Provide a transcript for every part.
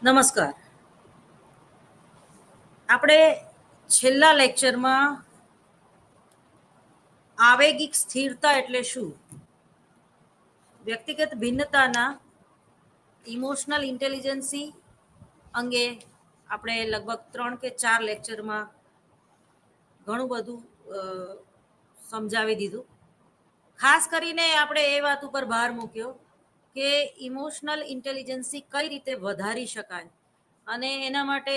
નમસ્કાર. આપણે છેલ્લા લેક્ચરમાં આવેગિક સ્થિરતા એટલે શું, વ્યક્તિગત ભિન્નતાના ઇમોશનલ ઇન્ટેલિજન્સી અંગે આપણે લગભગ 3 કે 4 લેક્ચરમાં ઘણું બધું સમજાવી દીધું. ખાસ કરીને આપણે એ વાત ઉપર ભાર મૂક્યો કે ઇમોશનલ ઇન્ટેલિજન્સી કઈ રીતે વધારી શકાય, અને એના માટે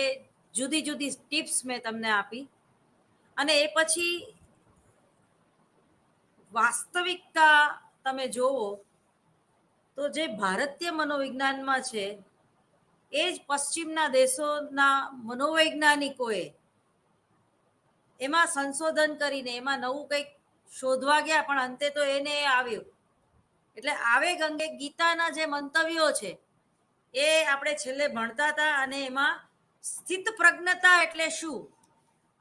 જુદી જુદી ટિપ્સ મેં તમને આપી. અને એ પછી વાસ્તવિકતા તમે જોવો તો જે ભારતીય મનોવિજ્ઞાનમાં છે એ જ પશ્ચિમના દેશોના મનોવૈજ્ઞાનિકોએ એમાં સંશોધન કરીને એમાં નવું કંઈક શોધવા ગયા, પણ અંતે તો એને આવ્યું. એટલે આવેગ અંગે ગીતાના જે મંતવ્યો છે એ આપણે છેલ્લે ભણતા હતા, અને એમાં સ્થિત પ્રજ્ઞતા એટલે શું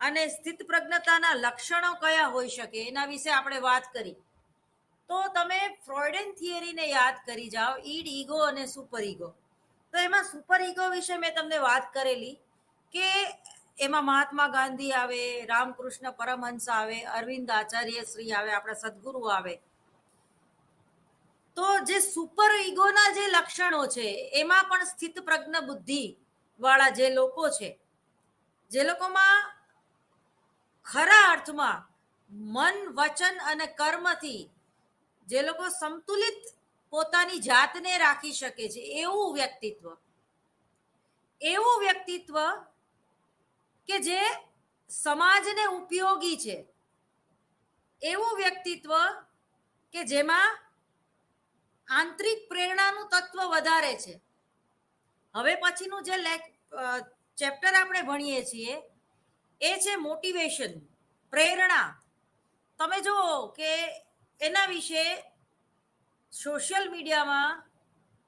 અને સ્થિત પ્રજ્ઞતાના લક્ષણો કયા હોઈ શકે એના વિશે આપણે વાત કરી. તો તમે ફ્રોઇડન થિયરીને યાદ કરી જાઓ, ઈડ, ઈગો અને સુપર ઈગો. તો એમાં સુપર ઈગો વિશે મેં તમને વાત કરેલી કે એમાં મહાત્મા ગાંધી આવે, રામકૃષ્ણ પરમહંસ આવે, અરવિંદ આચાર્ય શ્રી આવે, આપણા સદગુરુ આવે. તો જે સુપર ઈગોના જે લક્ષણો છે એમાં પણ સ્થિત પ્રજ્ઞ બુદ્ધિ વાળા જે લોકો છે, જે લોકોમાં ખરા અર્થમાં મન, વચન અને કર્મથી જે લોકો સંતુલિત પોતાની જાતને રાખી શકે છે, એવું વ્યક્તિત્વ કે જે સમાજને ઉપયોગી છે, એવું વ્યક્તિત્વ કે જેમાં આંતરિક પ્રેરણાનું તત્વ વધારે છે. હવે પછીનું જે ચેપ્ટર આપણે ભણીએ છીએ એ છે મોટિવેશન, પ્રેરણા. તમે જુઓ કે એના વિશે સોશિયલ મીડિયામાં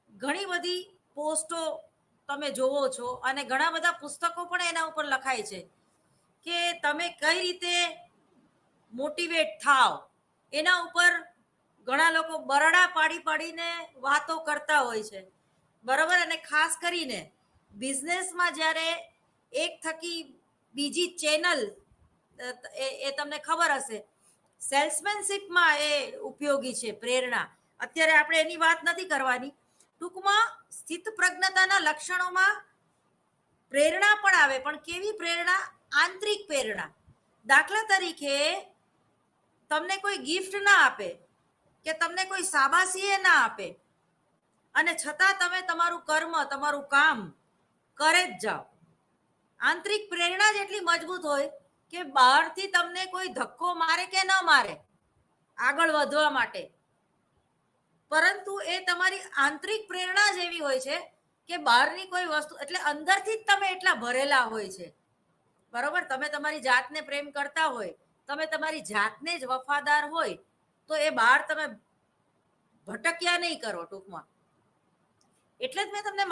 ઘણી બધી પોસ્ટો તમે જોવો છો, અને ઘણા બધા પુસ્તકો પણ એના ઉપર લખાય છે કે તમે કઈ રીતે મોટિવેટ થાવ. એના ઉપર ઘણા લોકો બરડા પાડી પાડીને વાતો કરતા હોય છે, બરાબર. અને ખાસ કરીને બિઝનેસમાં જ્યારે એક થકી બીજી ચેનલ, એ તમને ખબર હશે, સેલ્સમેનશીપમાં એ ઉપયોગી છે પ્રેરણા. અત્યારે આપણે એની વાત નથી કરવાની. ટૂંકમાં સ્થિત પ્રજ્ઞતાના લક્ષણોમાં પ્રેરણા પણ આવે, પણ કેવી પ્રેરણા? આંતરિક પ્રેરણા. દાખલા તરીકે તમને કોઈ ગિફ્ટ ના આપે કે તમને કોઈ શાબાશી ના આપે, અને છતાં તમે તમારું કર્મ, તમારું કામ કરે જ જાઓ. આંતરિક પ્રેરણા જ એટલી મજબૂત હોય કે બહારથી તમને કોઈ ધક્કો મારે કે ન મારે આગળ વધવા માટે, પરંતુ એ તમારી આંતરિક પ્રેરણા જ એવી હોય છે કે બહારની કોઈ વસ્તુ, એટલે અંદરથી જ તમે એટલા ભરેલા હોય છે, બરોબર. તમે તમારી જાતને પ્રેમ કરતા હોય, તમે તમારી જાતને જ વફાદાર હોય, તો એ બહાર તમે ભટક્યા નહીં કરો ટૂંકમાં. એટલે જ મેં તમને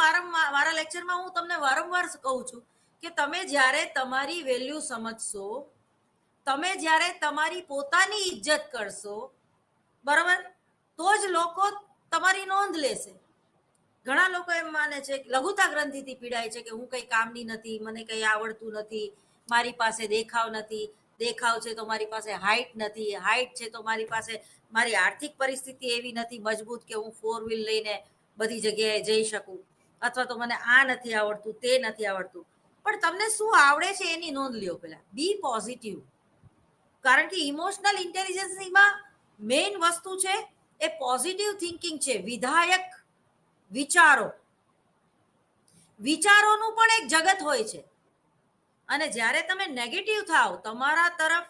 મારા લેક્ચરમાં હું તમને વારંવાર કહું છું કે તમે જ્યારે તમારી વેલ્યુ સમજશો, તમે જ્યારે તમારી પોતાની ઇજ્જત કરશો, બરાબર, તો જ લોકો તમારી નોંધ લેશે. ઘણા લોકો એમ માને છે, લઘુતા ગ્રંથિથી પીડાય છે કે હું કઈ કામની નથી, મને કઈ આવડતું નથી, મારી પાસે દેખાવ નથી, દેખાવ છે તો મારી પાસે હાઈટ નથી, હાઈટ છે તો મારી પાસે મારી આર્થિક પરિસ્થિતિ એવી નથી મજબૂત કે હું 4 વ્હીલ લઈને બધી જગ્યાએ જઈ શકું, અથવા તો મને આ નથી આવડતું, તે નથી આવડતું. પણ તમને શું આવડે છે એની નોંધ લ્યો પહેલા. B positive. કારણ કે ઇમોશનલ ઇન્ટેલિજન્સમાં મેઇન વસ્તુ છે એ પોઝિટિવ થિંકિંગ છે, વિધાયક વિચારો. વિચારોનું પણ એક જગત હોય છે, અને જ્યારે તમે નેગેટિવ થાવ તમારા તરફ,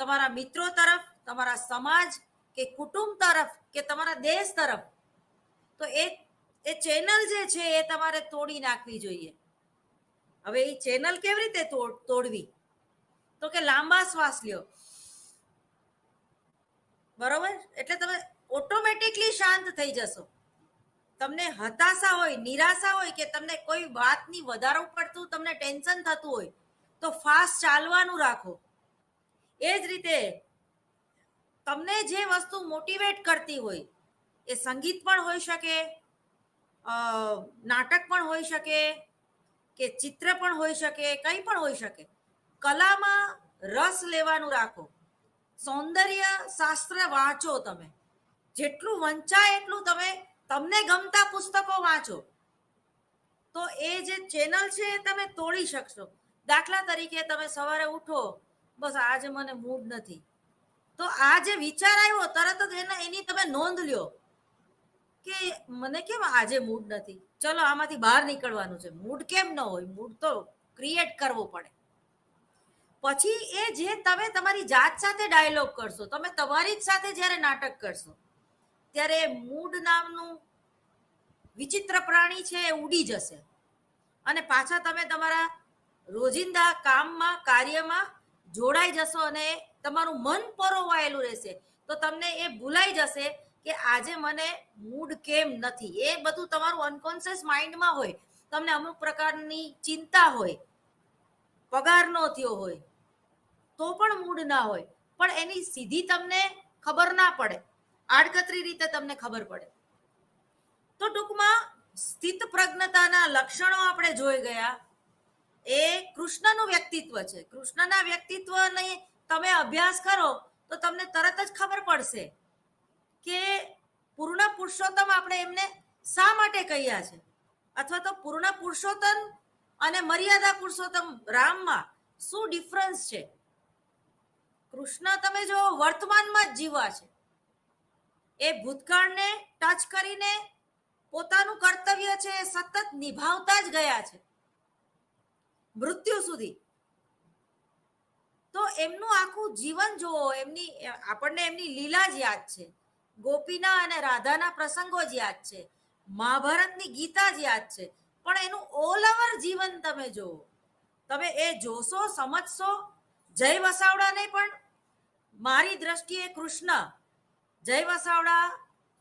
તમારા મિત્રો તરફ, તમારા સમાજ કે કુટુંબ તરફ કે તમારા દેશ તરફ, તો એ ચેનલ જે છે એ તમારે તોડી નાખવી જોઈએ. હવે એ ચેનલ કેવી રીતે તોડવી? તો કે લાંબા શ્વાસ લ્યો, બરોબર. એટલે તમે ઓટોમેટિકલી શાંત થઈ જશો. તમને હતાશા હોય, નિરાશા હોય, કે તમને કોઈ વાતની વધારે પડતું તમને ટેન્શન થતું હોય, તો ફાસ્ટ ચાલવાનું રાખો. એ જ રીતે તમને જે વસ્તુ મોટિવેટ કરતી હોય, એ સંગીત પણ હોઈ શકે, નાટક પણ હોઈ શકે કે ચિત્ર પણ હોઈ શકે, કંઈ પણ હોઈ શકે. કલામાં રસ લેવાનું રાખો. સૌંદર્ય શાસ્ત્ર વાંચો. તમે જેટલું વંચાય એટલું તમે તમને ગમતા પુસ્તકો વાંચો, તો એ જે ચેનલ છે એ તમે તોડી શકશો. દાખલા તરીકે તમે સવારે ઉઠો, બસ આજે મને મૂડ નથી, તો આ જે વિચાર આવ્યો તરત જ એની તમે નોંધ લ્યો કે મને કેમ આજે મૂડ નથી, ચલો આમાંથી બહાર નીકળવાનું છે. મૂડ કેમ ન હોય, મૂડ તો ક્રિએટ કરવો પડે. પછી એ જે તમે તમારી જાત સાથે ડાયલોગ કરશો, તમે તમારી જ સાથે જ્યારે નાટક કરશો, ત્યારે મૂડ નામનું વિચિત્ર પ્રાણી છે એ ઉડી જશે અને પાછા તમે તમારા રોજિંદા કામમાં કાર્યમાં જોડાઈ જશો અને તમારું મન પરોવાયેલું રહેશે. તો તમને એ ભૂલાઈ જશે કે આજે મને મૂડ કેમ નથી. એ બધું તમારું અનકોન્શિયસ માઇન્ડમાં હોય. તમને અમુક પ્રકારની ચિંતા હોય, પગાર ન થયો હોય તો પણ મૂડ ના હોય, પણ એની સીધી તમને ખબર ના પડે, આડકતરી રીતે તમને ખબર પડે. તો ટૂંકમાં સ્થિત પ્રજ્ઞતાના લક્ષણો આપણે જોઈ ગયા. એ કૃષ્ણનું વ્યક્તિત્વ છે. કૃષ્ણના વ્યક્તિત્વને તમે અભ્યાસ કરો તો તમને તરત જ ખબર પડશે કે પૂર્ણ પુરુષોત્તમ આપણે એમને શા માટે કહ્યા છે, અથવા તો પૂર્ણ પુરુષોત્તમ અને મર્યાદા પુરુષોત્તમ રામમાં શું ડિફરન્સ છે. કૃષ્ણ તમે જો વર્તમાનમાં જ જીવા છે, એ ભૂતકાળને ટચ કરીને પોતાનું કર્તવ્ય છે એ સતત નિભાવતા જ ગયા છે મૃત્યુ સુધી. તો એમનું આખું જીવન જુઓ, આપણને એમની લીલા જ યાદ છે, ગોપીના અને રાધાના પ્રસંગો જ યાદ છે, મહાભારતની ગીતા જ યાદ છે, પણ એનું ઓલ ઓવર જીવન તમે જુઓ. તમે એ જોશો, સમજશો. જય વસાવડાને પણ મારી દ્રષ્ટિએ કૃષ્ણ, જય વસાવડા,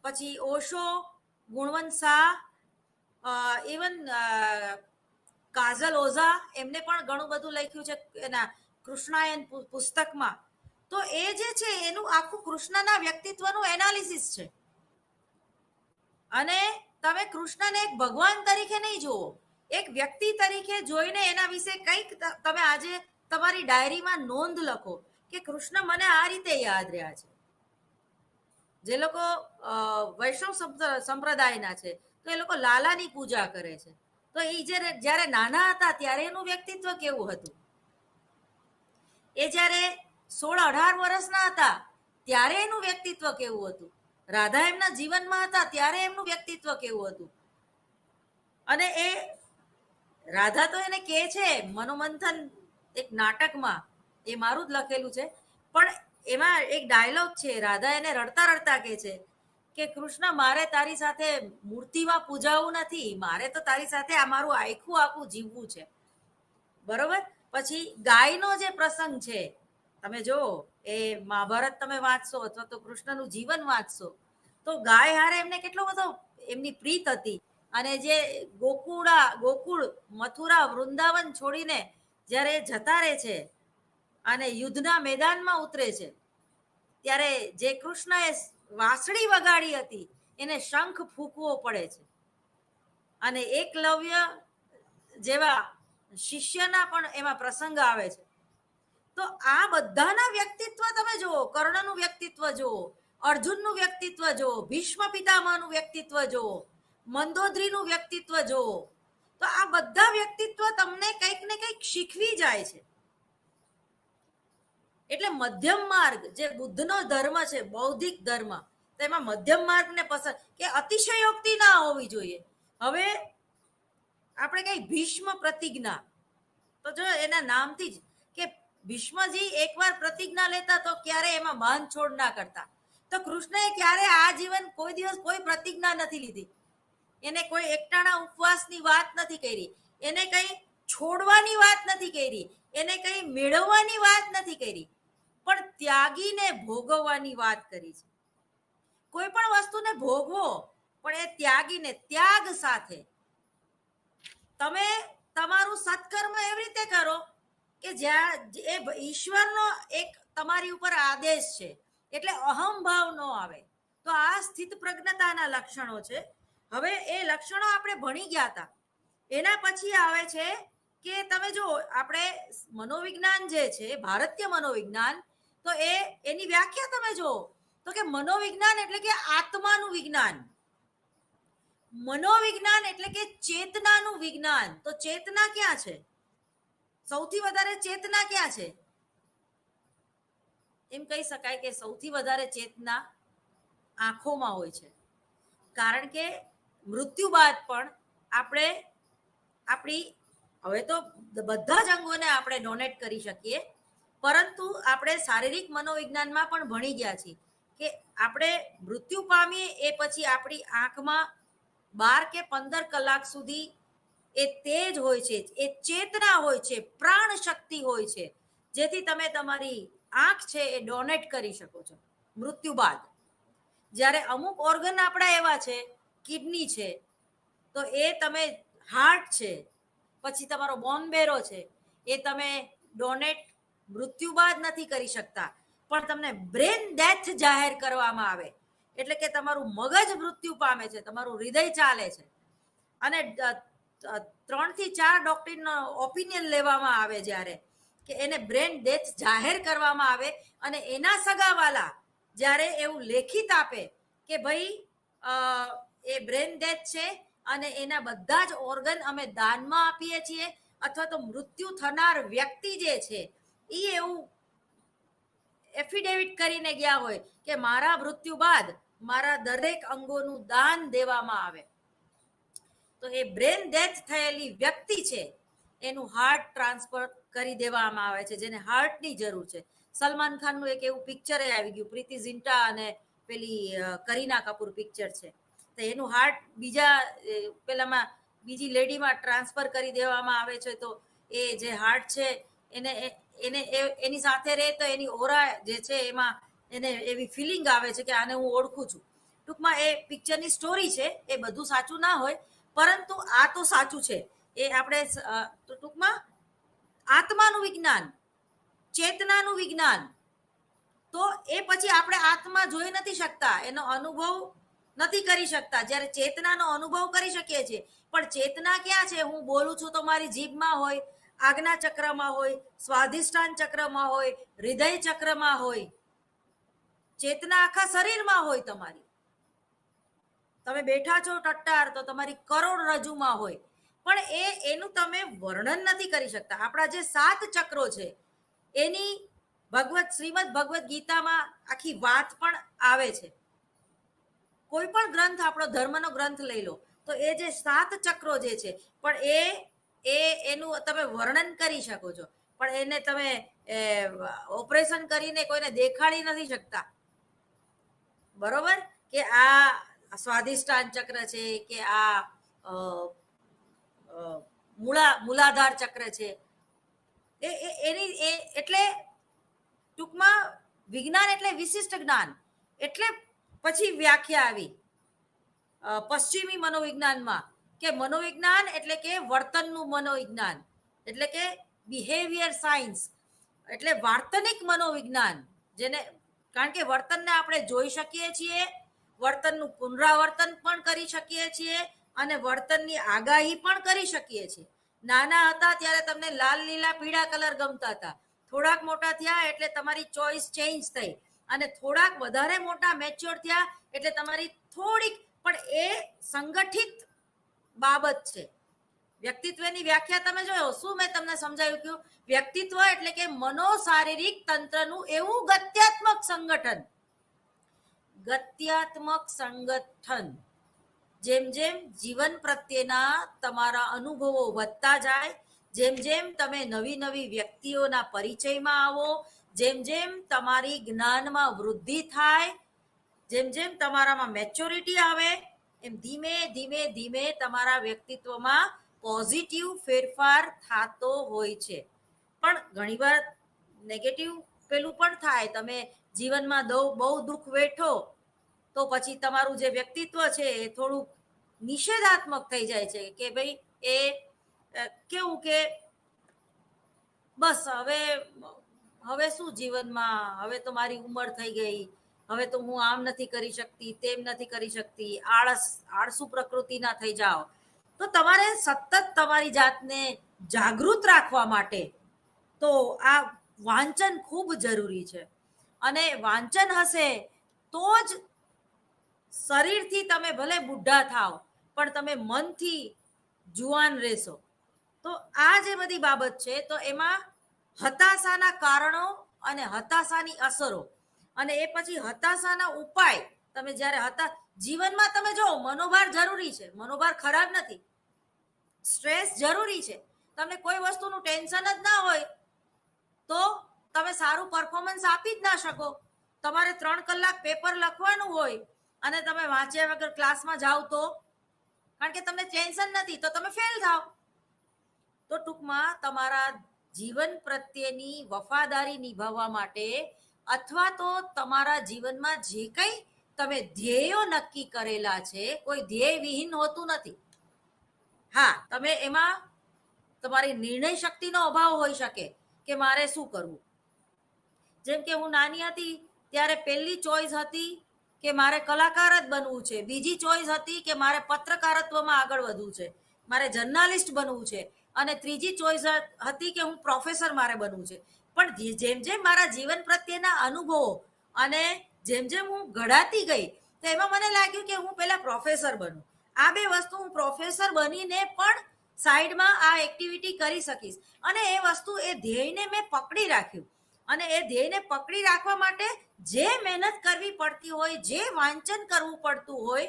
પછી ઓશો, ગુણવંત શાહ, ઇવન કાજલ ઓઝા, એમને પણ ઘણું બધું લખ્યું છે એના કૃષ્ણાયન પુસ્તકમાં. તો એ જે છે એનું આખું કૃષ્ણના વ્યક્તિત્વનું એનાલિસિસ છે. અને તમે કૃષ્ણને એક ભગવાન તરીકે નહીં જુઓ, એક વ્યક્તિ તરીકે જોઈને એના વિશે કંઈક તમે આજે તમારી ડાયરીમાં નોંધ લખો કે કૃષ્ણ મને આ રીતે યાદ રહ્યા છે. જે લોકો વૈષ્ણવ સંપ્રદાયના છે તો એ લોકો લાલાની પૂજા કરે છે. તો એ જ્યારે નાના હતા ત્યારે એનું વ્યક્તિત્વ કેવું હતું, એ જ્યારે 16-18 વર્ષના હતા ત્યારે એનું વ્યક્તિત્વ કેવું હતું, રાધા એમના જીવનમાં હતા ત્યારે એમનું વ્યક્તિત્વ કેવું હતું. અને એ રાધા તો એને કહે છે મનોમંથન એક નાટકમાં, એ મારું જ લખેલું છે, પણ એમાં એક ડાયલોગ છે, રાધા એને રડતા રડતા કહે છે કે કૃષ્ણ, મારે તારી સાથે મૂર્તિમાં પૂજાવું નથી, મારે તો તારી સાથે આ મારું આખું જીવવું છે. બરોબર. પછી ગાયનો જે પ્રસંગ છે, તમે જો એ મહાભારત તમે વાંચશો અથવા તો કૃષ્ણનું જીવન વાંચશો તો ગાય હારે એમને કેટલો બધો એમની પ્રીત હતી. અને જે ગોકુળ, મથુરા, વૃંદાવન છોડીને જ્યારે જતા રહે છે અને યુદ્ધના મેદાનમાં ઉતરે છે, ત્યારે જે કૃષ્ણએ વાંસળી વગાડી હતી એને શંખ ફૂંકવો પડે છે. અને એકલવ્ય જેવા શિષ્યના પણ એમાં પ્રસંગ આવે છે. તો આ બધાના વ્યક્તિત્વ તમે જુઓ, કર્ણનું વ્યક્તિત્વ જુઓ, અર્જુનનું વ્યક્તિત્વ જુઓ, ભીષ્મ પિતામહનું વ્યક્તિત્વ જુઓ, મંદોદરીનું વ્યક્તિત્વ જુઓ, તો આ બધા વ્યક્તિત્વ તમને કંઈક ને કંઈક શીખવી જાય છે. એટલે મધ્યમ માર્ગ જે બુદ્ધનો ધર્મ છે, બૌદ્ધિક ધર્મ, તેમાં મધ્યમ માર્ગને પસંદ, કે અતિશયોક્તિ ના હોવી જોઈએ. હવે આપણે કઈ ભીષ્મ પ્રતિજ્ઞા, તો જો એના નામથી જ કે ભીષ્મજી એકવાર પ્રતિજ્ઞા લેતા તો ક્યારે એમાં બાંધછોડ ના કરતા. તો કૃષ્ણએ ક્યારે આ જીવન કોઈ દિવસ કોઈ પ્રતિજ્ઞા નથી લીધી. એને કોઈ એકટાણા ઉપવાસની વાત નથી કરી, એને કઈ છોડવાની વાત નથી કરી, એને કઈ મેળવવાની વાત નથી કરી, પણ ત્યાગીને ભોગવવાની વાત કરી છે. કોઈ પણ વસ્તુને ભોગવો, પણ એ ત્યાગીને, ત્યાગ સાથે. તમે તમારું સત્કર્મ એવી રીતે કરો કે જ્યાં એ ઈશ્વરનો એક તમારી ઉપર આદેશ છે, એટલે અહમ ભાવ ન આવે. તો આ સ્થિત પ્રજ્ઞતાના લક્ષણો છે. હવે એ લક્ષણો આપણે ભણી ગયા હતા. એના પછી આવે છે કે તમે જો આપણે મનોવિજ્ઞાન જે છે ભારતીય મનોવિજ્ઞાન, તો એની વ્યાખ્યા તમે જો તો કે મનોવિજ્ઞાન એટલે કે આત્માનું વિજ્ઞાન, મનોવિજ્ઞાન એટલે કે ચેતનાનું વિજ્ઞાન. તો ચેતના ક્યાં છે? સૌથી વધારે ચેતના ક્યાં છે? એમ કહી શકાય કે સૌથી વધારે ચેતના આંખોમાં હોય છે, કારણ કે મૃત્યુ બાદ પણ આપણે આપણી, હવે તો બધા જ અંગોને આપણે ડોનેટ કરી શકીએ, પરંતુ આપણે શારીરિક મનોવિજ્ઞાનમાં પણ ભણી ગયા છીએ કે આપણે મૃત્યુ પામીએ એ પછી આપણી આંખમાં 12 કે 15 કલાક સુધી એ તેજ હોય છે, એ ચેતના હોય છે, પ્રાણ શક્તિ હોય છે, જેથી તમે તમારી આંખ છે એ ડોનેટ કરી શકો છો મૃત્યુ બાદ. જ્યારે અમુક ઓર્ગન આપણા એવા છે, કિડની છે, તો એ તમે, હાર્ટ છે, પછી તમારો બોનબેરો છે, એ તમે ડોનેટ મૃત્યુ બાદ નથી કરી શકતા, પણ તમને બ્રેન ડેથ જાહેર કરવામાં આવે એટલે કે તમારું મગજ મૃત્યુ પામે છે, તમારું હૃદય ચાલે છે, અને 3 થી 4 ડોક્ટરનો ઓપિનિયન લેવામાં આવે જ્યારે કે એને બ્રેન ડેથ જાહેર કરવામાં આવે, અને એના સગાવાલા જ્યારે એવું લેખિત આપે કે ભાઈ એ બ્રેન ડેથ છે અને એના બધા જ ઓર્ગન અમે દાનમાં આપીએ છીએ, અથવા તો મૃત્યુ થનાર વ્યક્તિ જે છે એ એવું એફિડેવિટ કરીને ગયા હોય કે મારા મૃત્યુ બાદ મારા દરેક અંગોનું દાન દેવામાં આવે, તો એ બ્રેન ડેથ થયેલી વ્યક્તિ છે એનું હાર્ટ ટ્રાન્સફર કરી દેવામાં આવે છે, જેને હાર્ટની જરૂર છે. સલમાન ખાનનું એક એવું પિક્ચર આવી ગયું, પ્રીતિ ઝિન્ટા અને પેલી કરીના કપૂર પિક્ચર છે, તો એનું હાર્ટ બીજા પેલામાં બીજી લેડીમાં ટ્રાન્સફર કરી દેવામાં આવે છે, તો એ જે હાર્ટ છે એને એને એની સાથે રહે તો એની ઓરા જે છે એમાં એને એવી ફિલિંગ આવે છે કે આને હું ઓળખું છું. ટૂંકમાં એ પિક્ચરની સ્ટોરી છે, એ બધું સાચું ના હોય, પરંતુ આ તો સાચું છે. એ આપણે ટૂંકમાં આત્માનું વિજ્ઞાન, ચેતનાનું વિજ્ઞાન, તો એ પછી આપણે આત્મા જોઈ નથી શકતા, એનો અનુભવ નથી કરી શકતા. જ્યારે ચેતનાનો અનુભવ કરી શકીએ છીએ, પણ ચેતના ક્યાં છે? હું બોલું છું તો મારી જીભમાં હોય, આજ્ઞા ચક્રમાં હોય, સ્વાધિષ્ઠાન ચક્રમાં હોય, હૃદય ચક્રમાં હોય, ચેતના આખા શરીરમાં હોય તમારી. તમે બેઠા છો ટટ્ટાર તો તમારી કરોડરજ્જુમાં હોય, પણ એનું તમે વર્ણન નથી કરી શકતા. આપણા જે 7 ચક્રો છે એની શ્રીમદ ભગવદ્ ગીતામાં આખી વાત પણ આવે છે. કોઈ પણ ગ્રંથ, આપણો ધર્મનો ગ્રંથ લઈ લો તો એ જે 7 ચક્રો જે છે, પણ એનું તમે વર્ણન કરી શકો છો, પણ એને તમે ઓપરેશન કરીને કોઈને દેખાડી નથી શકતા. બરોબર? કે આ સ્વાધિષ્ઠાન ચક્ર છે, કે આ મૂલાધાર ચક્ર છે, એની એટલે ટૂંકમાં વિજ્ઞાન એટલે વિશિષ્ટ જ્ઞાન. એટલે પછી વ્યાખ્યા આવી પશ્ચિમી મનોવિજ્ઞાનમાં કે મનોવિજ્ઞાન એટલે કે વર્તનનું મનોવિજ્ઞાન, એટલે કે બિહેવિયર સાયન્સ, એટલે વાર્તનિક મનોવિજ્ઞાન, જેને, કારણ કે વર્તનને આપણે જોઈ શકીએ છીએ, વર્તનનું પુનરાવર્તન પણ કરી શકીએ છીએ, અને વર્તનની આગાહી પણ કરી શકીએ છીએ. નાના હતા ત્યારે તમને લાલ, લીલા, પીળા કલર ગમતા હતા, થોડાક મોટા થયા એટલે તમારી ચોઈસ ચેન્જ થઈ, અને થોડાક વધારે મોટા મેચ્યોર થયા એટલે તમારી થોડીક, પણ એ સંગઠિત બાબત છે. વ્યક્તિત્વની વ્યાખ્યા તમે જોયો શું મેં તમને સમજાવ્યું કે વ્યક્તિત્વ એટલે કે મનોશારીરિક તંત્રનું એવું ગત્યાત્મક સંગઠન, જેમ જેમ જીવન પ્રત્યેના તમારા અનુભવો વધતા જાય, જેમ જેમ તમે નવી નવી વ્યક્તિઓના પરિચયમાં આવો, જેમ જેમ તમારી જ્ઞાનમાં વૃદ્ધિ થાય, જેમ જેમ તમારામાં મેચ્યોરિટી આવે, એમ ધીમે ધીમે ધીમે તમારા વ્યક્તિત્વમાં પોઝિટિવ ફેરફાર થતો હોય છે. પણ ઘણીવાર નેગેટિવ પેલું પણ થાય. તમે જીવનમાં બહુ દુઃખ વેઠો તો પછી તમારું જે વ્યક્તિત્વ છે એ થોડુંક નિષેધાત્મક થઈ જાય છે કે ભાઈ એ કેવું કે બસ હવે શું જીવનમાં, હવે તો મારી ઉંમર થઈ ગઈ, હવે તો હું આમ નથી કરી શકતી, તેમ નથી કરી શકતી, આળસુ પ્રકૃતિના થઈ જાઓ. તો તમારે સતત તમારી જાતને જાગૃત રાખવા માટે તો આ વાંચન ખૂબ જરૂરી છે. અને વાંચન હશે તો જ શરીરથી તમે ભલે બુઢા થાવ પણ તમે મનથી જુવાન રહેશો. તો આ જે બધી બાબત છે તો એમાં હતાશાના કારણો અને હતાશાની અસરો અને એ પછી હતાશાના ઉપાય. તમે જ્યારે જીવનમાં તમે જો મનોભાર જરૂરી છે, મનોભાર ખરાબ નથી, સ્ટ્રેસ જરૂરી છે. તમને કોઈ વસ્તુનું ટેન્શન જ ના હોય તો તમે સારું પરફોર્મન્સ આપી જ ના શકો. તમારે 3 કલાક પેપર લખવાનું હોય અને તમે વાંચ્યા વગર ક્લાસમાં જાઓ તો, કારણ કે તમને ટેન્શન નથી તો તમે ફેલ થાવ. તો ટૂંકમાં તમારા જીવન પ્રત્યેની વફાદારી નિભાવવા માટે અથવા તો તમારા જીવનમાં જે કંઈ તમે ધ્યેયો નક્કી કરેલા છે, કોઈ ધ્યેય વિહીન હોતું નથી. હા, તમે એમાં તમારી નિર્ણય શક્તિનો અભાવ હોઈ શકે કે મારે શું કરવું. જેમ કે હું નાની હતી ત્યારે પહેલી ચોઈસ હતી કે મારે કલાકાર જ બનવું છે, બીજી ચોઈસ હતી કે મારે પત્રકારત્વમાં આગળ વધવું છે, મારે જર્નાલિસ્ટ બનવું છે, અને ત્રીજી ચોઈસ હતી કે હું પ્રોફેસર મારે બનવું છે. પણ જેમ જેમ મારા જીવન પ્રત્યેના અનુભવો અને જેમ જેમ હું ઘડાતી ગઈ તો એમાં મને લાગ્યું કે હું પહેલા પ્રોફેસર બનું. આ બે વસ્તુ હું પ્રોફેસર બનીને પણ સાઈડમાં આ એક્ટિવિટી કરી શકીશ. અને એ વસ્તુ, એ ધ્યેયને મેં પકડી રાખ્યું. અને એ ધ્યેયને પકડી રાખવા માટે જે મહેનત કરવી પડતી હોય, જે વાંચન કરવું પડતું હોય,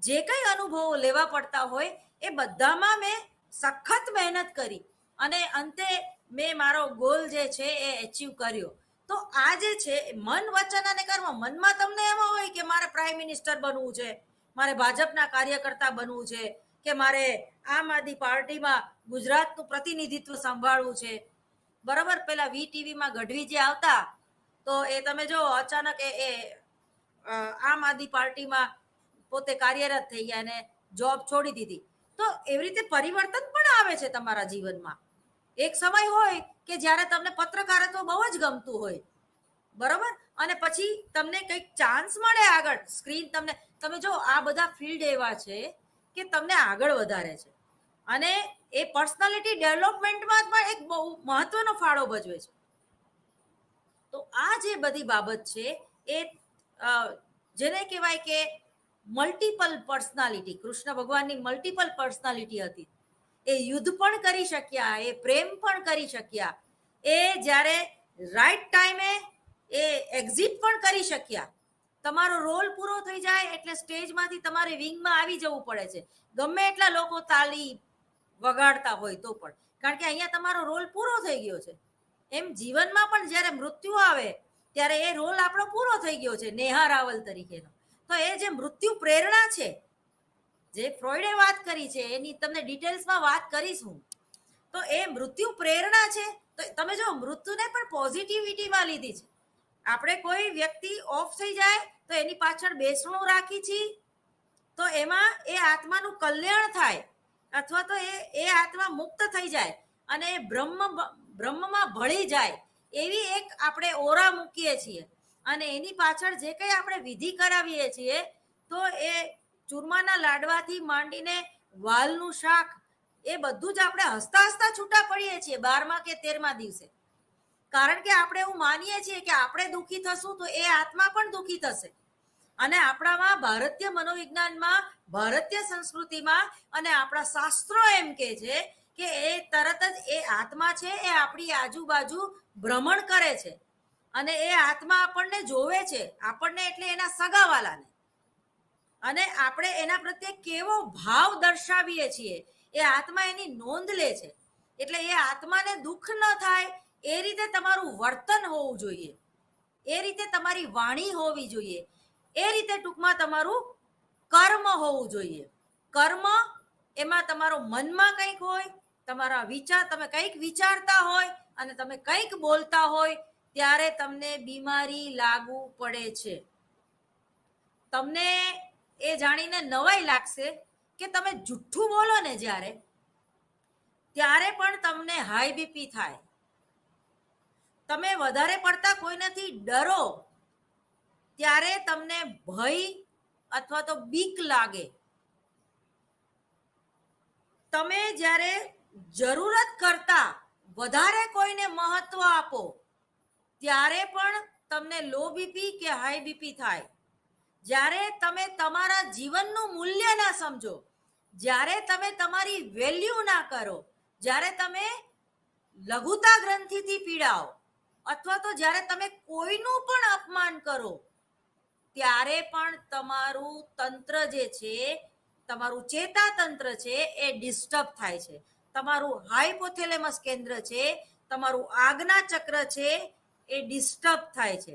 જે કંઈ અનુભવો લેવા પડતા હોય, એ બધામાં મેં સખત મહેનત કરી અને અંતે મેં મારો ગોલ જે છે એ એચીવ કર્યો. તો આ જે છે મન, વચન અને કર્મ. મનમાં તમને એમાં હોય કે મારે પ્રાઇમ મિનિસ્ટર બનવું છે, મારે ભાજપના કાર્યકર્તા બનવું છે, કે મારે આમ આદમી પાર્ટીમાં ગુજરાતનું પ્રતિનિધિત્વ સંભાળવું છે. બરાબર, પેલા વીટીવીમાં ગઢવી જે આવતા તો એ તમે જો અચાનક એ આમ આદમી પાર્ટીમાં પોતે કાર્યરત થઈ ગયા અને જોબ છોડી દીધી. તો એવી રીતે પરિવર્તન પણ આવે છે તમારા જીવનમાં. એક સમય હોય કે જ્યારે તમને પત્રકારત્વ બહુ જ ગમતું હોય, બરાબર, અને પછી તમને કંઈક ચાન્સ મળે આગળ, સ્ક્રીન તમે જો આ બધા ફિલ્ડ એવા છે કે તમને આગળ વધારે છે અને એ પર્સનાલિટી ડેવલપમેન્ટમાં પણ એક બહુ મહત્વનો ફાળો ભજવે છે. તો આ જે બધી બાબત છે એ જેને કહેવાય કે મલ્ટિપલ પર્સનાલિટી, કૃષ્ણ ભગવાનની મલ્ટિપલ પર્સનાલિટી હતી. એ યુદ્ધ પણ કરી શક્યા, એ પ્રેમ પણ કરી શક્યા, એ જ્યારે રાઈટ ટાઈમે એ એક્ઝિટ પણ કરી શક્યા. તમારો રોલ પૂરો થઈ જાય એટલે સ્ટેજમાંથી તમારે વિંગમાં આવી જવું પડે છે, ગમે એટલા લોકો તાલી વગાડતા હોય તો પણ, કારણ કે અહીંયા તમારો રોલ પૂરો થઈ ગયો છે. એમ જીવનમાં પણ જ્યારે મૃત્યુ આવે ત્યારે એ રોલ આપણો પૂરો થઈ ગયો છે નેહા રાવલ તરીકેનો. તો એ જે મૃત્યુ પ્રેરણા છે, જે ફ્રોઈડે વાત કરી છે, એની તમને ડિટેલ્સમાં વાત કરીશ હું. તો એ મૃત્યુ પ્રેરણા છે. તો તમે જો મૃત્યુને પણ પોઝિટિવિટીમાં લીધી છે. આપણે કોઈ વ્યક્તિ ઓફ થઈ જાય તો એની પાછળ બેસણું રાખી છીએ તો એમાં એ આત્માનું કલ્યાણ થાય અથવા તો એ આત્મા મુક્ત થઈ જાય અને એ બ્રહ્મમાં ભળી જાય, એવી એક આપણે ઓરા મૂકીએ છીએ. અને એની પાછળ જે કંઈ આપણે વિધિ કરાવીએ છીએ તો એ ચૂરમાના લાડવાથી માંડીને વાલનું શાક, એ બધું જ આપણે હસતા હસતા છૂટા પડીએ છીએ 12મા કે 13મા દિવસે. કારણ કે આપણે એવું માનીએ છીએ કે આપણે દુઃખી થશું તો એ આત્મા પણ દુઃખી થશે. અને આપણામાં ભારતીય મનોવિજ્ઞાનમાં, ભારતીય સંસ્કૃતિમાં અને આપણા શાસ્ત્રો એમ કહે છે કે એ તરત જ એ આત્મા છે એ આપણી આજુબાજુ ભ્રમણ કરે છે અને એ આત્મા આપણને જોવે છે, આપણને એટલે એના સગાવાલાને. અને આપણે એના પ્રત્યે કેવો ભાવ દર્શાવીએ છીએ એ આત્મા એની નોંધ લે છે. એટલે એ આત્માને દુઃખ ન થાય એ રીતે તમારું વર્તન હોવું જોઈએ, એ રીતે તમારી વાણી હોવી જોઈએ, એ રીતે ટૂંકમાં તમારું કર્મ હોવું જોઈએ. કર્મ એમાં તમારો મનમાં કંઈક હોય, તમારા વિચાર, તમે કંઈક વિચારતા હોય અને તમે કંઈક બોલતા હોય ત્યારે તમને બીમારી લાગુ પડે છે. તમને એ જાણીને નવાઈ લાગશે કે તમે જુઠ્ઠું બોલો ને જ્યારે, ત્યારે પણ તમને હાઈ બીપી થાય. તમે વધારે પડતા કોઈનાથી ડરો ત્યારે તમને ભય અથવા તો બીક લાગે, તમે જ્યારે જરૂરત કરતા વધારે કોઈને મહત્વ આપો ત્યારે પણ તમને લો બીપી કે હાઈ બીપી થાય. જ્યારે તમે તમારા જીવનનું મૂલ્ય ના સમજો, જ્યારે તમે તમારી વેલ્યુ ના કરો, જ્યારે તમે લઘુતા ગ્રંથિથી પીડાઓ અથવા તો જ્યારે તમે કોઈનું પણ અપમાન કરો, ત્યારે પણ તમારું તંત્ર જે છે, તમારું ચેતાતંત્ર છે એ ડિસ્ટર્બ થાય છે. તમારું હાઇપોથેલેમસ કેન્દ્ર છે, તમારું આજ્ઞા ચક્ર છે એ ડિસ્ટર્બ થાય છે.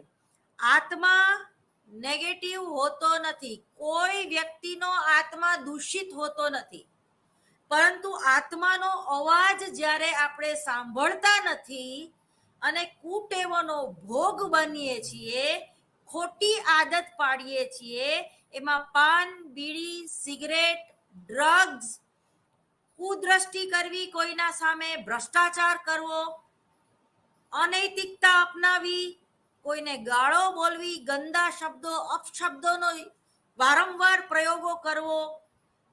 આત્મા નેગેટિવ હોતો નથી, કોઈ વ્યક્તિનો આત્મા દૂષિત હોતો નથી, પરંતુ આત્માનો અવાજ જ્યારે આપણે સાંભળતા નથી અને કુટેવોનો ભોગ બનીએ છીએ, ખોટી આદત પાડીએ છીએ, એમાં પાન, બીડી, સિગરેટ, ડ્રગ્સ, કુદ્રષ્ટિ કરવી કોઈના સામે, ભ્રષ્ટાચાર કરવો, અનૈતિકતા અપનાવી, કોઈને ગાળો બોલવી, ગંદા શબ્દો, અપશબ્દોનો વારંવાર પ્રયોગો કરવો,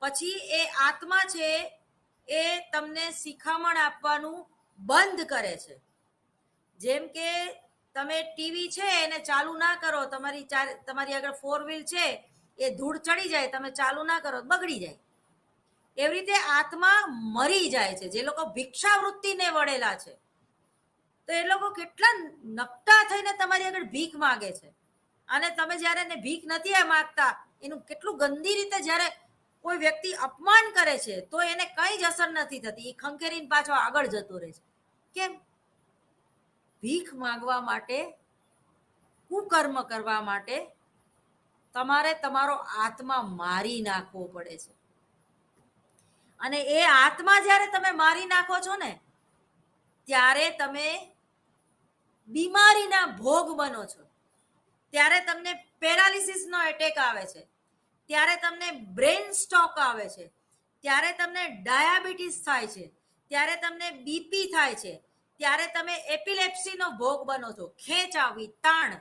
પછી એ આત્મા છે એ તમને શિખામણ આપવાનું બંધ કરે છે. જેમ કે તમે ટીવી છે એને ચાલુ ના કરો, તમારી આગળ 4 વ્હીલ છે એ ધૂળ ચડી જાય, તમે ચાલુ ના કરો બગડી જાય. એવી રીતે આત્મા મરી જાય છે. જે લોકો ભિક્ષાવૃત્તિને વળેલા છે, તો એ લોકો કેટલા નકટા થઈને તમારી આગળ ભીખ માગે છે, અને તમે જ્યારે એને ભીખ નથી માગતા, એનું કેટલું ગંદી રીતે જ્યારે કોઈ વ્યક્તિ અપમાન કરે છે તો એને કઈ જ અસર નથી થતી, એ ખંખેરીને પાછો આગળ જતો રહે છે. કેમ? ભીખ માંગવા માટે, કુકર્મ કરવા માટે તમારે તમારો આત્મા મારી નાખવો પડે છે. અને એ આત્મા જ્યારે તમે મારી નાખો છો ને, ત્યારે તમે બીમારીના ભોગ બનો છો. ત્યારે તમને પેરાલિસિસનો એટેક આવે છે, ત્યારે તમને બ્રેન સ્ટ્રોક આવે છે, ત્યારે તમને ડાયાબિટીસ થાય છે, ત્યારે તમને બીપી થાય છે, ત્યારે તમે એપિલેપ્સીનો ભોગ બનો છો. ખેંચ આવી, તાણ,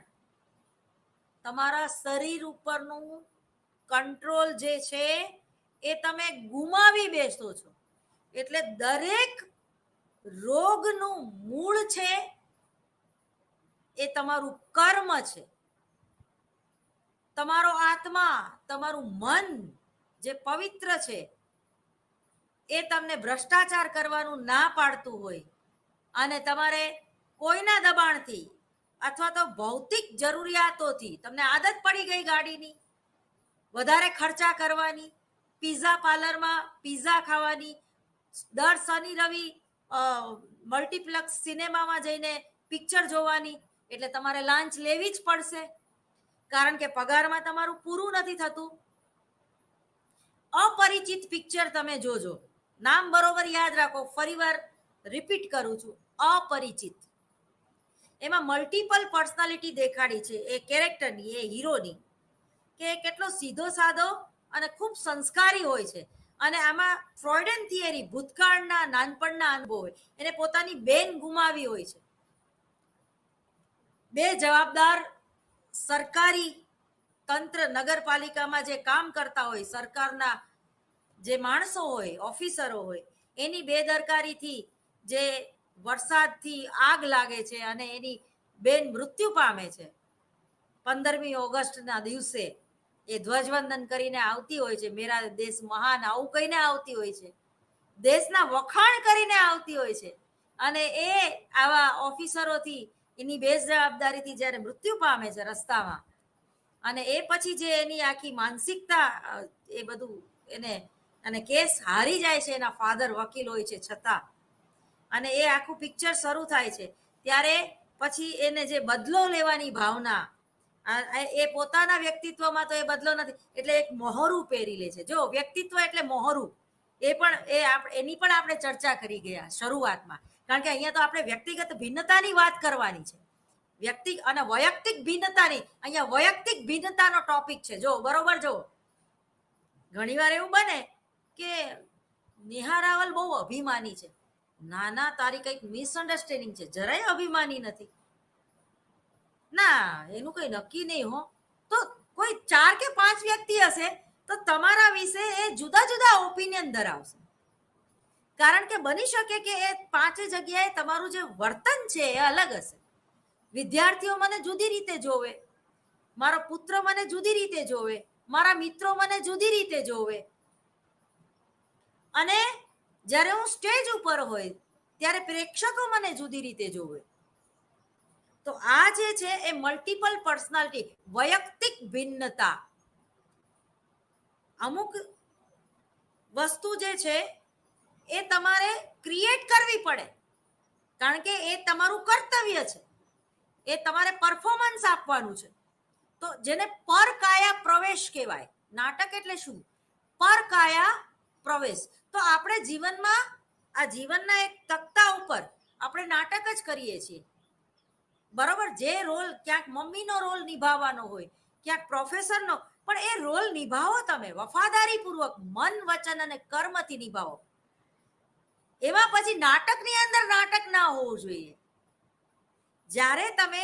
તમારા શરીર ઉપરનું કંટ્રોલ જે છે એ તમે ગુમાવી બેસો છો. એટલે દરેક રોગનું મૂળ છે એ તમારું કર્મ છે. તમારો આત્મા, તમારું મન જે પવિત્ર છે એ તમને ભ્રષ્ટાચાર કરવાનું ના પાડતું હોય, અને તમારે કોઈના દબાણથી અથવા તો ભૌતિક જરૂરિયાતોથી તમને આદત પડી ગઈ ગાડીની, વધારે ખર્ચા કરવાની, પિઝા પાર્લરમાં પિઝા ખાવાની, દર શનિ રવિ મલ્ટીપ્લેક્સ સિનેમામાં જઈને પિક્ચર જોવાની, એટલે તમારે લાંચ લેવી જ પડશે, કારણ કે પગારમાં તમારું પૂરું નથી થતું. અપરિચિત પિક્ચર તમે જોજો, નામ બરોબર યાદ રાખો, ફરીવાર રિપીટ કરું છું, અપરિચિત. એમાં મલ્ટિપલ પર્સનાલિટી દેખાડી છે એ કેરેક્ટરની, એ હીરોની, કે કેટલો સીધો સાધો અને ખૂબ સંસ્કારી હોય છે. અને આમાં ફ્રોઇડન થિયરી, ભૂતકાળના નાનપણના અનુભવ હોય, એને પોતાની બેન ગુમાવી હોય છે. બે જવાબદાર સરકારી તંત્ર, નગરપાલિકામાં જે કામ કરતા હોય, સરકારના જે માણસો હોય, ઓફિસરો હોય, એની બેદરકારીથી જે વરસાદથી આગ લાગે છે અને એની બેન મૃત્યુ પામે છે. 15મી ઓગસ્ટના દિવસે એ ધ્વજવંદન કરીને આવતી હોય છે, મેરા દેશ મહાન આવું કહીને આવતી હોય છે, દેશના વખાણ કરીને આવતી હોય છે, અને એ આવા ઓફિસરોથી એની બેજવાબદારીથી જ્યારે મૃત્યુ પામે છે રસ્તામાં, અને એ પછી જે એની આખી માનસિકતા, એ બધું એને, અને કેસ હારી જાય છે, એના ફાધર વકીલ હોય છે છતાં, અને એ આખું પિક્ચર શરૂ થાય છે, ત્યારે પછી એને જે બદલો લેવાની ભાવના, એ પોતાના વ્યક્તિત્વમાં તો એ બદલો નથી, એટલે એક મોહરું પહેરી લે છે. જો વ્યક્તિત્વ એટલે મોહરું, એ પણ એની પણ આપણે ચર્ચા કરી ગયા શરૂઆતમાં, કારણ કે અહીંયા તો આપણે વ્યક્તિગત ભિન્નતાની વાત કરવાની છે, વ્યક્તિ અને વૈયક્તિક ભિન્નતાની. અહીંયા વૈયક્તિક ભિન્નતાનો ટોપિક છે. જો બરોબર, જો ઘણીવાર એવું બને કે નેહા રાવલ બહુ અભિમાની છે. ના, તારી કંઈક મિસઅન્ડરસ્ટેન્ડિંગ છે, જરાય અભિમાની નથી. ના, એનું કઈ નક્કી નહીં હો. તો કોઈ 4 કે 5 વ્યક્તિ હશે તો તમારા વિશે એ જુદા જુદા ઓપિનિયન ધરાવશે. કારણ કે બની શકે કે એ 5 જગ્યાએ તમારું જે વર્તન છે એ અલગ હશે. વિદ્યાર્થીઓ મને જુદી રીતે જોવે, મારો પુત્ર મને જુદી રીતે જોવે, મારા મિત્રો મને જુદી રીતે જોવે. અને જ્યારે હું સ્ટેજ ઉપર હોય ત્યારે પ્રેક્ષકો મને જુદી રીતે જોવે. તો આ જે છે એ મલ્ટિપલ પર્સનાલિટી, વૈયક્તિક ભિન્નતા. અમુક વસ્તુ જે છે એ તમારે ક્રિએટ કરવી પડે, કારણ કે એ તમારું કર્તવ્ય છે, એ તમારે પરફોર્મન્સ આપવાનું છે. તો જેને પરકાયા પ્રવેશ કહેવાય. નાટક એટલે શું? પરકાયા પ્રવેશ. તો આપણે જીવનમાં આ જીવનના એક તખ્તા ઉપર આપણે નાટક જ કરીએ છીએ, બરોબર. જે રોલ ક્યાંક મમ્મીનો રોલ નિભાવવાનો હોય, ક્યાંક પ્રોફેસરનો, પણ એ રોલ નિભાવો તમે વફાદારીપૂર્વક, મન વચન અને કર્મથી નિભાવો. એમાં પછી નાટકની અંદર નાટક ના હોવું જોઈએ. જ્યારે તમે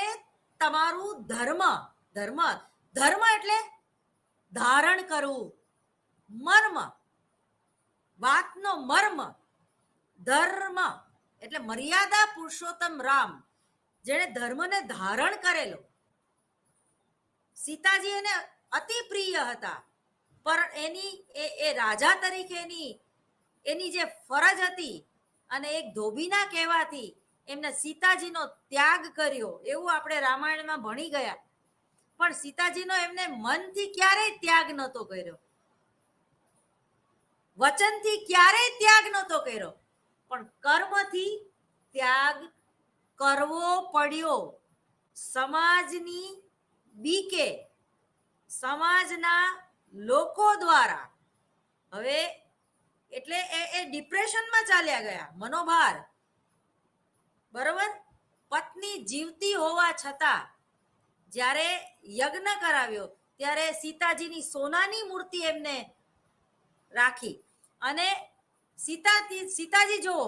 તમારું ધર્મ એટલે ધારણ કરવું, મર્મ, વાતનો મર્મ, ધર્મ એટલે મર્યાદા પુરુષોત્તમ રામ, જેણે ધર્મને ધારણ કરેલો. સીતાજી એને અતિ પ્રિય હતા, પણ એની એ રાજા તરીકે એની જે ફરજ હતી અને એક ધોબીના કહેવાથી એમને સીતાજીનો ત્યાગ કર્યો, એવું આપણે રામાયણમાં ભણી ગયા. પણ સીતાજીનો એમને મનથી ક્યારેય ત્યાગ નહોતો કર્યો, વચનથી ક્યારેય ત્યાગ નહોતો કર્યો, પણ કર્મથી ત્યાગ કરવો પડ્યો. સમાજની બીકે, સમાજના લોકો દ્વારા. હવે એટલે એ ડિપ્રેશનમાં ચાલ્યા ગયા, મનોભાર, બરોબર. પત્ની જીવતી હોવા છતાં જ્યારે યજ્ઞ કરાવ્યો ત્યારે સીતાજીની સોનાની મૂર્તિ એમને રાખી. અને સીતાજી જુઓ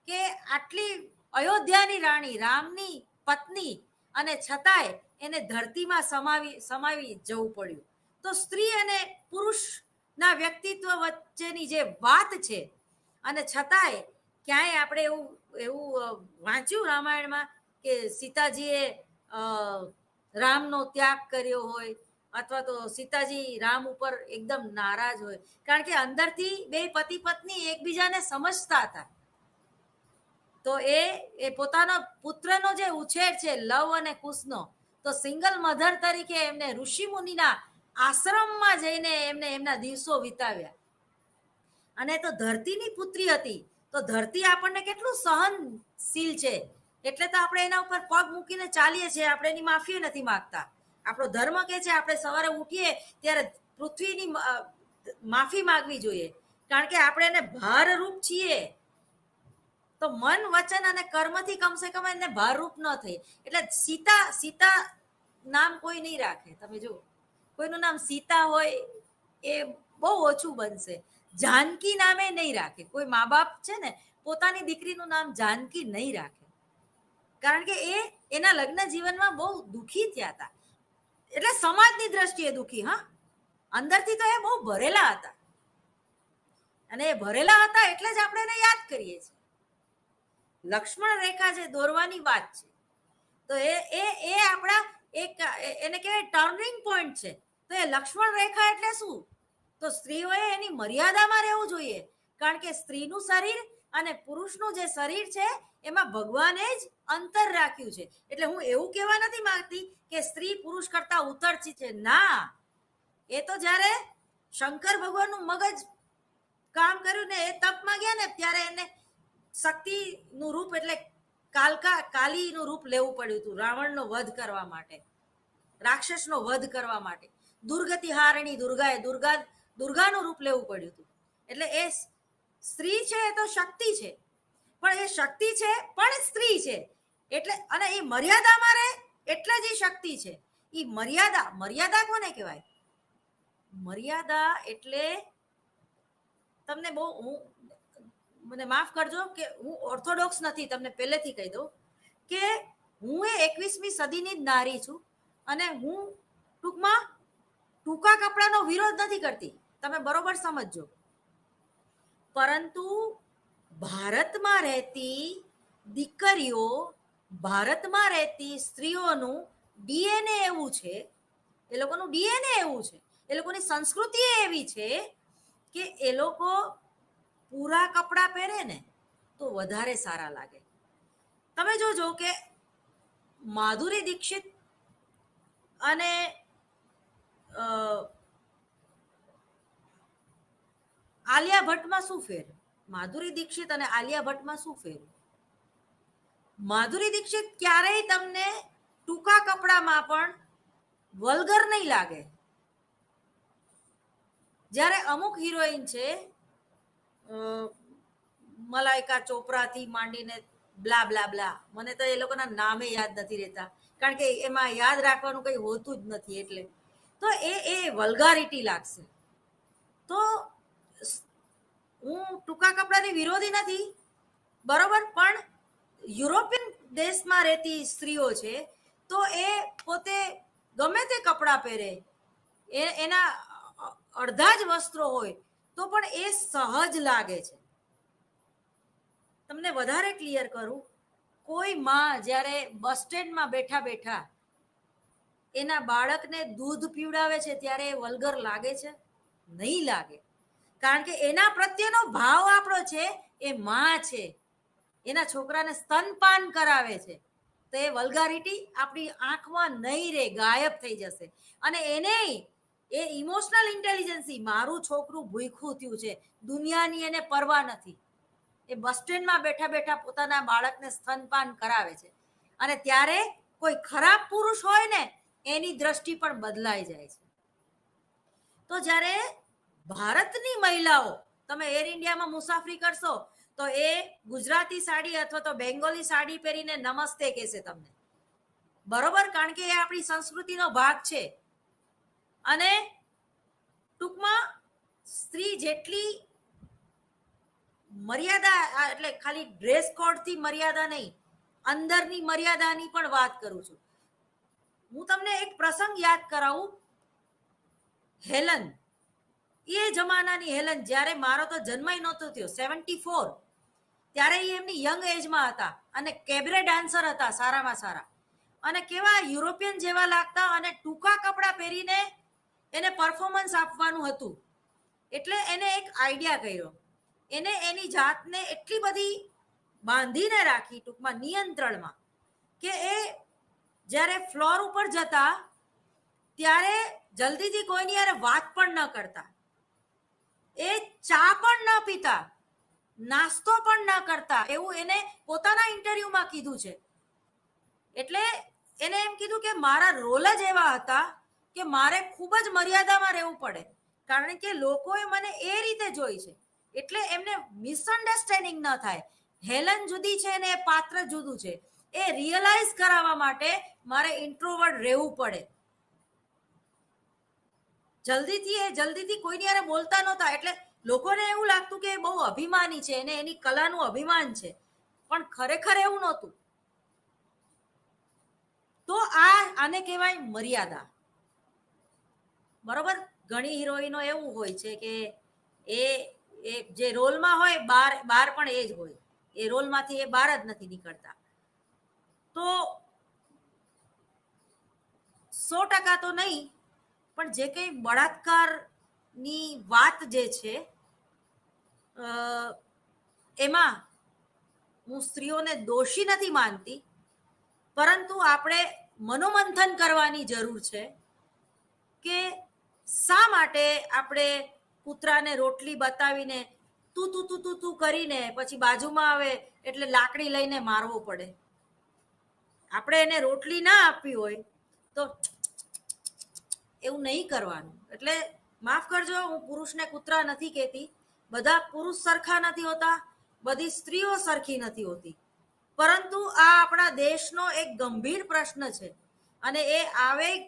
કે આટલી અયોધ્યાની રાણી, રામની પત્ની, અને છતાંય એને ધરતીમાં સમાવી જવું પડ્યું. તો સ્ત્રી અને પુરુષના વ્યક્તિત્વ વચ્ચેની જે વાત છે, અને છતાંય ક્યાંય આપણે એવું વાંચ્યું રામાયણમાં કે સીતાજીએ રામનો ત્યાગ કર્યો હોય, અથવા તો સીતાજી રામ ઉપર એકદમ નારાજ હોય. કારણ કે અંદરથી બે પતિ પત્ની એકબીજાને સમજતા હતા. તો એ પોતાનો પુત્રનો જે ઉછેર છે લવ અને કુશનો, તો સિંગલ મધર તરીકે એમને ઋષિ મુનિના આશ્રમમાં જઈને એમને એમના દિવસો વિતાવ્યા. અને તો ધરતીની પુત્રી હતી, તો ધરતી આપણને કેટલું સહનશીલ છે, એટલે તો આપણે એના ઉપર પગ મૂકીને ચાલીએ છીએ, આપણે એની માફી નથી માંગતા. આપણો ધર્મ કે છે આપણે સવારે ઉઠીએ ત્યારે પૃથ્વીની માફી માંગવી જોઈએ, કારણ કે આપણે એને ભારરૂપ છીએ. તો મન વચન અને કર્મથી કમસે કમ એને ભારરૂપ ન થઈ. એટલે સીતા નામ કોઈ નહીં રાખે. તમે જો કોઈનું નામ સીતા હોય એ બહુ ઓછું બનશે. જાનકી નામે નહીં રાખે. કોઈ મા બાપ છે ને પોતાની દીકરીનું નામ જાનકી નહીં રાખે, કારણ કે એના લગ્ન જીવનમાં બહુ દુઃખી થયા હતા. એટલે સમાજની દ્રષ્ટિએ દુઃખી, હા, અંદરથી તો એ બહુ ભરેલા હતા, અને એ ભરેલા હતા એટલે જ આપણે એને યાદ કરીએ છીએ. લક્ષ્મણ રેખા જે દોરવાની વાત છે, તો એ આપણા એક એને કહેવાય ટર્નિંગ પોઈન્ટ છે. તો એ લક્ષ્મણ રેખા એટલે શું? તો સ્ત્રીઓએ એની મર્યાદામાં રહેવું જોઈએ, કારણ કે સ્ત્રીનું શરીર અને પુરુષનું જે શરીર છે એમાં ભગવાને જ અંતર રાખ્યું છે. એટલે હું એવું કહેવા નથી માંગતી કે સ્ત્રી પુરુષ કરતા ઉતરતી છે, ના. એ તો જ્યારે શંકર ભગવાનનું મગજ કામ કર્યું ને એ તપમાં ગયા ને ત્યારે એને શક્તિનું રૂપ એટલે કાલીનું રૂપ લેવું પડ્યું હતું, રાવણનો વધ કરવા માટે, રાક્ષસનો વધ કરવા માટે. દુર્ગતિ હારણી દુર્ગાનું રૂપ લેવું પડ્યું હતું. એટલે એ સ્ત્રી છે એ તો શક્તિ છે, પણ એ શક્તિ છે પણ સ્ત્રી છે. એટલે અને એ મર્યાદામાં રહે એટલે જ એ શક્તિ છે. એ મર્યાદા કોને કહેવાય? મર્યાદા એટલે તમને મને માફ કરજો કે હું ઓર્થોડોક્સ નથી, તમને પહેલેથી કહી દઉં કે હું એ 21મી સદીની જ નારી છું, અને હું ટૂંકમાં ટૂંકા કપડાનો વિરોધ નથી કરતી, તમે બરોબર સમજજો, પરંતુ ભારતમાં રહેતી દીકરીઓ, ભારતમાં રહેતી સ્ત્રીઓનું ડીએનએ એવું છે, એ લોકોનું ડીએનએ એવું છે, એ લોકોની સંસ્કૃતિ એવી છે કે એ લોકો પૂરા કપડાં પહેરે ને તો વધારે સારા લાગે. તમે જોજો કે માધુરી દીક્ષિત અને આલિયા ભટ્ટમાં શું ફેર? માધુરી દીક્ષિત અને આલિયા ભટ્ટમાં શું ફેર? માધુરી દીક્ષિત ક્યારેય તમને ટૂંકા કપડામાં પણ વલ્ગર નહીં લાગે. જ્યારે અમુક હિરોઈન છે, મલાઈકા ચોપરાથી માંડીને બ્લા બ્લા બ્લા, મને તો એ લોકોના નામે યાદ નથી રહેતા, કારણ કે એમાં યાદ રાખવાનું કંઈ હોતું જ નથી, એટલે તો એ વલ્ગારિટી લાગશે. તો હું ટૂંકા કપડાની વિરોધી નથી, બરોબર, પણ યુરોપિયન દેશમાં રહેતી સ્ત્રીઓ છે તો એ પોતે ગમે તે કપડાં પહેરે, એના અડધા જ વસ્ત્રો હોય તો પણ એ સહજ લાગે છે. તમને વધારે ક્લિયર કરું, કોઈ માં જ્યારે બસ સ્ટેન્ડમાં બેઠા બેઠા એના બાળકને દૂધ પીવડાવે છે ત્યારે એ વલ્ગર લાગે છે? નહીં લાગે, કારણ કે એના પ્રત્યેનો ભાવ આપણો છે, એ માં છે, એના છોકરાને સ્તનપાન કરાવે છે, તો એ વલ્ગારિટી આપણી આંખમાં નહીં રહે, ગાયબ થઈ જશે. અને એને એ ઇમોશનલ ઇન્ટેલિજન્સી, મારું છોકરું ભૂખ્યું થયું છે, દુનિયાની એને પરવા નથી, એ બસ સ્ટેન્ડમાં બેઠા બેઠા પોતાના બાળકને સ્તનપાન કરાવે છે, અને ત્યારે કોઈ ખરાબ પુરુષ હોય ને એની દ્રષ્ટિ પણ બદલાઈ જાય છે. તો જ્યારે ભારતની મહિલાઓ, તમે એર ઇન્ડિયામાં મુસાફરી કરશો તો એ ગુજરાતી સાડી અથવા તો બેંગોલી સાડી પહેરીને નમસ્તે કહેશે તમને, બરોબર, કારણ કે એ આપણી સંસ્કૃતિનો ભાગ છે. અને ટૂંકમાં સ્ત્રી જેટલી મર્યાદા, એટલે ખાલી ડ્રેસ કોડથી મર્યાદા નહીં, અંદરની મર્યાદાની પણ વાત કરું છું. હું તમને એક પ્રસંગ યાદ કરાવું. હેલન, એ જમાનાની હેલન, જ્યારે મારો તો જન્મ નહોતો થયો, 74, ત્યારે એ એમની યંગ એજમાં હતા અને કેબરે ડાન્સર હતા સારામાં સારા, અને કેવા યુરોપિયન જેવા લાગતા, અને ટૂંકા કપડાં પહેરીને એને પરફોર્મન્સ આપવાનું હતું. એટલે એને એક આઈડિયા કર્યો, એને એની જાતને એટલી બધી બાંધીને રાખી, ટૂંકમાં નિયંત્રણમાં, કે એ જ્યારે ફ્લોર ઉપર જતા ત્યારે જલ્દીથી કોઈની યારે વાત પણ ન કરતા, એ ચા પણ ન પીતા, નાસ્તો પણ ન કરતા, એવું એને પોતાના ઇન્ટરવ્યુમાં કીધું છે. એટલે એને એમ કીધું કે મારા રોલ જ એવા હતા કે મારે ખૂબ જ મર્યાદામાં રહેવું પડે, કારણ કે લોકોએ મને એ રીતે જોઈ છે, એટલે એમને મિસઅન્ડરસ્ટેન્ડિંગ ન થાય. હેલન જુદી છે ને એ પાત્ર જુદું છે, એ રિયલાઇઝ કરાવવા માટે મારે ઇન્ટ્રોવર્ટ રહેવું પડે. જલ્દીથી કોઈની યારે બોલતા નહોતા, એટલે લોકોને એવું લાગતું કે એ બહુ અભિમાની છે, એને એની કલાનું અભિમાન છે, પણ ખરેખર એવું નહોતું. તો આને કહેવાય મર્યાદા, બરોબર. ઘણી હિરોઈનો એવું હોય છે કે એ જે રોલમાં હોય બહાર પણ એ જ હોય, એ રોલમાંથી એ બહાર જ નથી નીકળતા. તો 100% તો નહીં, પણ જે કંઈ બળાત્કારની વાત જે છે એમાં હું સ્ત્રીઓને દોષી નથી માનતી, પરંતુ આપણે મનોમંથન કરવાની જરૂર છે કે શા માટે આપણે કૂતરાને રોટલી બતાવીને તું તું તું તું તું કરીને પછી બાજુમાં આવે એટલે લાકડી લઈને મારવો પડે. આપણે એને રોટલી ના આપવી હોય તો એવું નહીં કરવાનું. એટલે માફ કરજો, હું પુરુષને કૂતરા નથી કહેતી, બધા પુરુષ સરખા નથી હોતા, બધી સ્ત્રીઓ સરખી નથી હોતી, પરંતુ આ આપણા દેશનો એક ગંભીર પ્રશ્ન છે, અને એ આવેગ,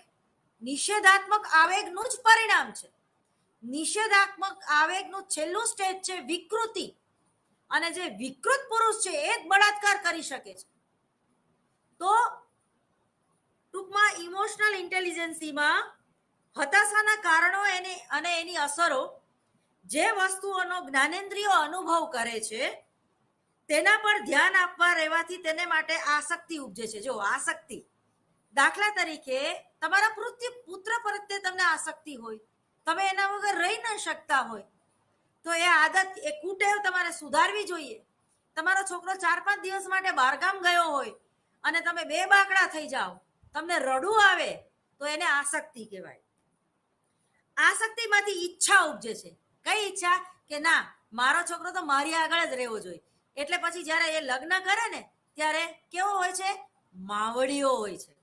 નિષેધાત્મક આવેગનું જ પરિણામ છે. નિષેધાત્મક આવેગનું છેલ્લું સ્ટેજ છે વિકૃતિ, અને જે વિકૃત પુરુષ છે એ જ બળાત્કાર કરી શકે છે. તો ટૂંકમાં ઇમોશનલ ઇન્ટેલિજન્સીમાં હતાશાના કારણો અને એની અસરો જે વસ્તુઓનો જ્ઞાનેન્દ્રિયો અનુભવ કરે છે તેના પર ધ્યાન આપવા રહેવાથી તેને માટે આસક્તિ ઉપજે છે. જો આસક્તિ, દાખલા તરીકે તમારા પુત્ર પ્રત્યે તમને આસક્તિ હોય, તમે એના વગર રહી ન શકતા હોય, તો એ આદત, એ કુટેવ તમારે સુધારવી જોઈએ. તમારો છોકરો 4-5 દિવસ માટે બહારગામ ગયો હોય અને તમે બે બાકડા થઈ જાઓ, તમને રડવું આવે, તો એને આસક્તિ કહેવાય. આસક્તિમાંથી ઈચ્છા ઉપજે છે. કઈ ઈચ્છા? કે ના, મારો છોકરો તો મારી આગળ જ રહેવો જોઈએ. એટલે પછી જ્યારે એ લગ્ન કરે ને ત્યારે કેવો હોય છે? માવડીઓ હોય છે.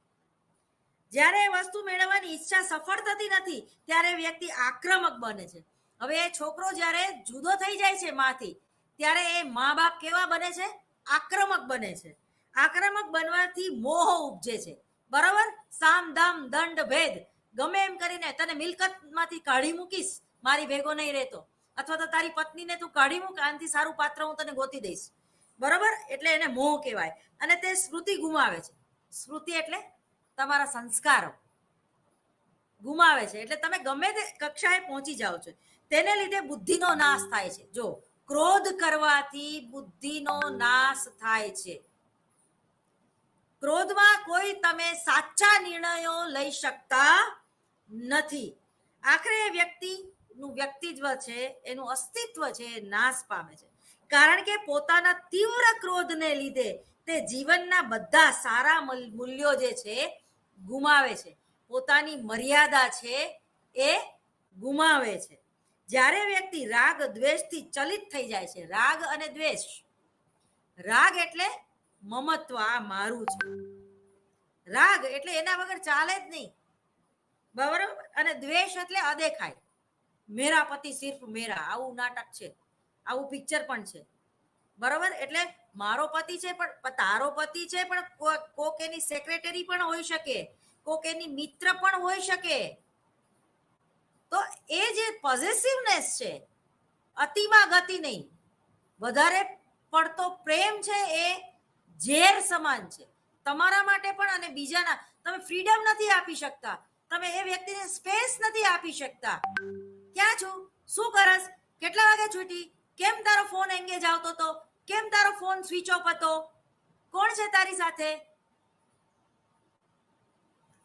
જ્યારે એ વસ્તુ મેળવવાની ઈચ્છા સફળ થતી નથી ત્યારે વ્યક્તિ આક્રમક બને છે. હવે એ છોકરો જ્યારે જુદો થઈ જાય છે માથી, ત્યારે એ મા બાપ કેવા બને છે? આક્રમક બને છે. આક્રમક બનવાથી મોહ ઉપજે છે. બરાબર? સામ દામ દંડ ભેદ, ગમે એમ કરીને તને મિલકતમાંથી કાઢી મૂકીશ, મારી ભેગો નહીં રહેતો, અથવા તો તારી પત્નીને તું કાઢી મૂક, આનાથી સારું પાત્ર હું તને ગોતી દઈશ. બરાબર? એટલે એને મોહ કહેવાય. અને તે સ્મૃતિ ગુમાવે છે. સ્મૃતિ એટલે તમારા સંસ્કારો ગુમાવે છે. એટલે તમે ગમે તે કક્ષાએ પહોંચી જાઓ છો, તેને લીધે બુદ્ધિનો નાશ થાય છે. જો ક્રોધ કરવાથી બુદ્ધિનો નાશ થાય છે. ક્રોધમાં કોઈ તમે સાચા નિર્ણયો લઈ શકતા નથી. આખરે વ્યક્તિનું વ્યક્તિત્વ છે, એનું અસ્તિત્વ છે, એ નાશ પામે છે. કારણ કે પોતાના તીવ્ર ક્રોધને લીધે તે જીવનના બધા સારા મૂલ્યો જે છે ગુમાવે છે. પોતાની મર્યાદા છે એ ગુમાવે છે. જ્યારે વ્યક્તિ રાગ દ્વેષથી ચલિત થઈ જાય છે, રાગ અને દ્વેષ, રાગ એટલે મમત્વ, આ મારું છે, રાગ એટલે એના વગર ચાલે જ નહીં. બરાબર? અને દ્વેષ એટલે અદેખાય, મેરા પતિ સિર્ફ મેરા, આવું નાટક છે, આવું પિક્ચર પણ છે. બરાબર? એટલે મારો પતિ છે પણ તારો પતિ છે, પણ કોક એની સેક્રેટરી પણ હોઈ શકે, કોક એની મિત્ર પણ હોઈ શકે. તો એ જે પોઝેસિવનેસ છે, અતિમાં ગતિ નહીં. વધારે પડતો પ્રેમ છે એ ઝેર સમાન છે તમારા માટે પણ અને બીજાના. તમે ફ્રીડમ નથી આપી શકતા, તમે એ વ્યક્તિને સ્પેસ નથી આપી શકતા. ક્યાં છું? શું કરસ? કેટલા વાગે છૂટી? કેમ તારો ફોન એંગેજ આવતો હતો? કેમ તારો ફોન સ્વિચ ઓફ હતો? કોણ છે તારી સાથે?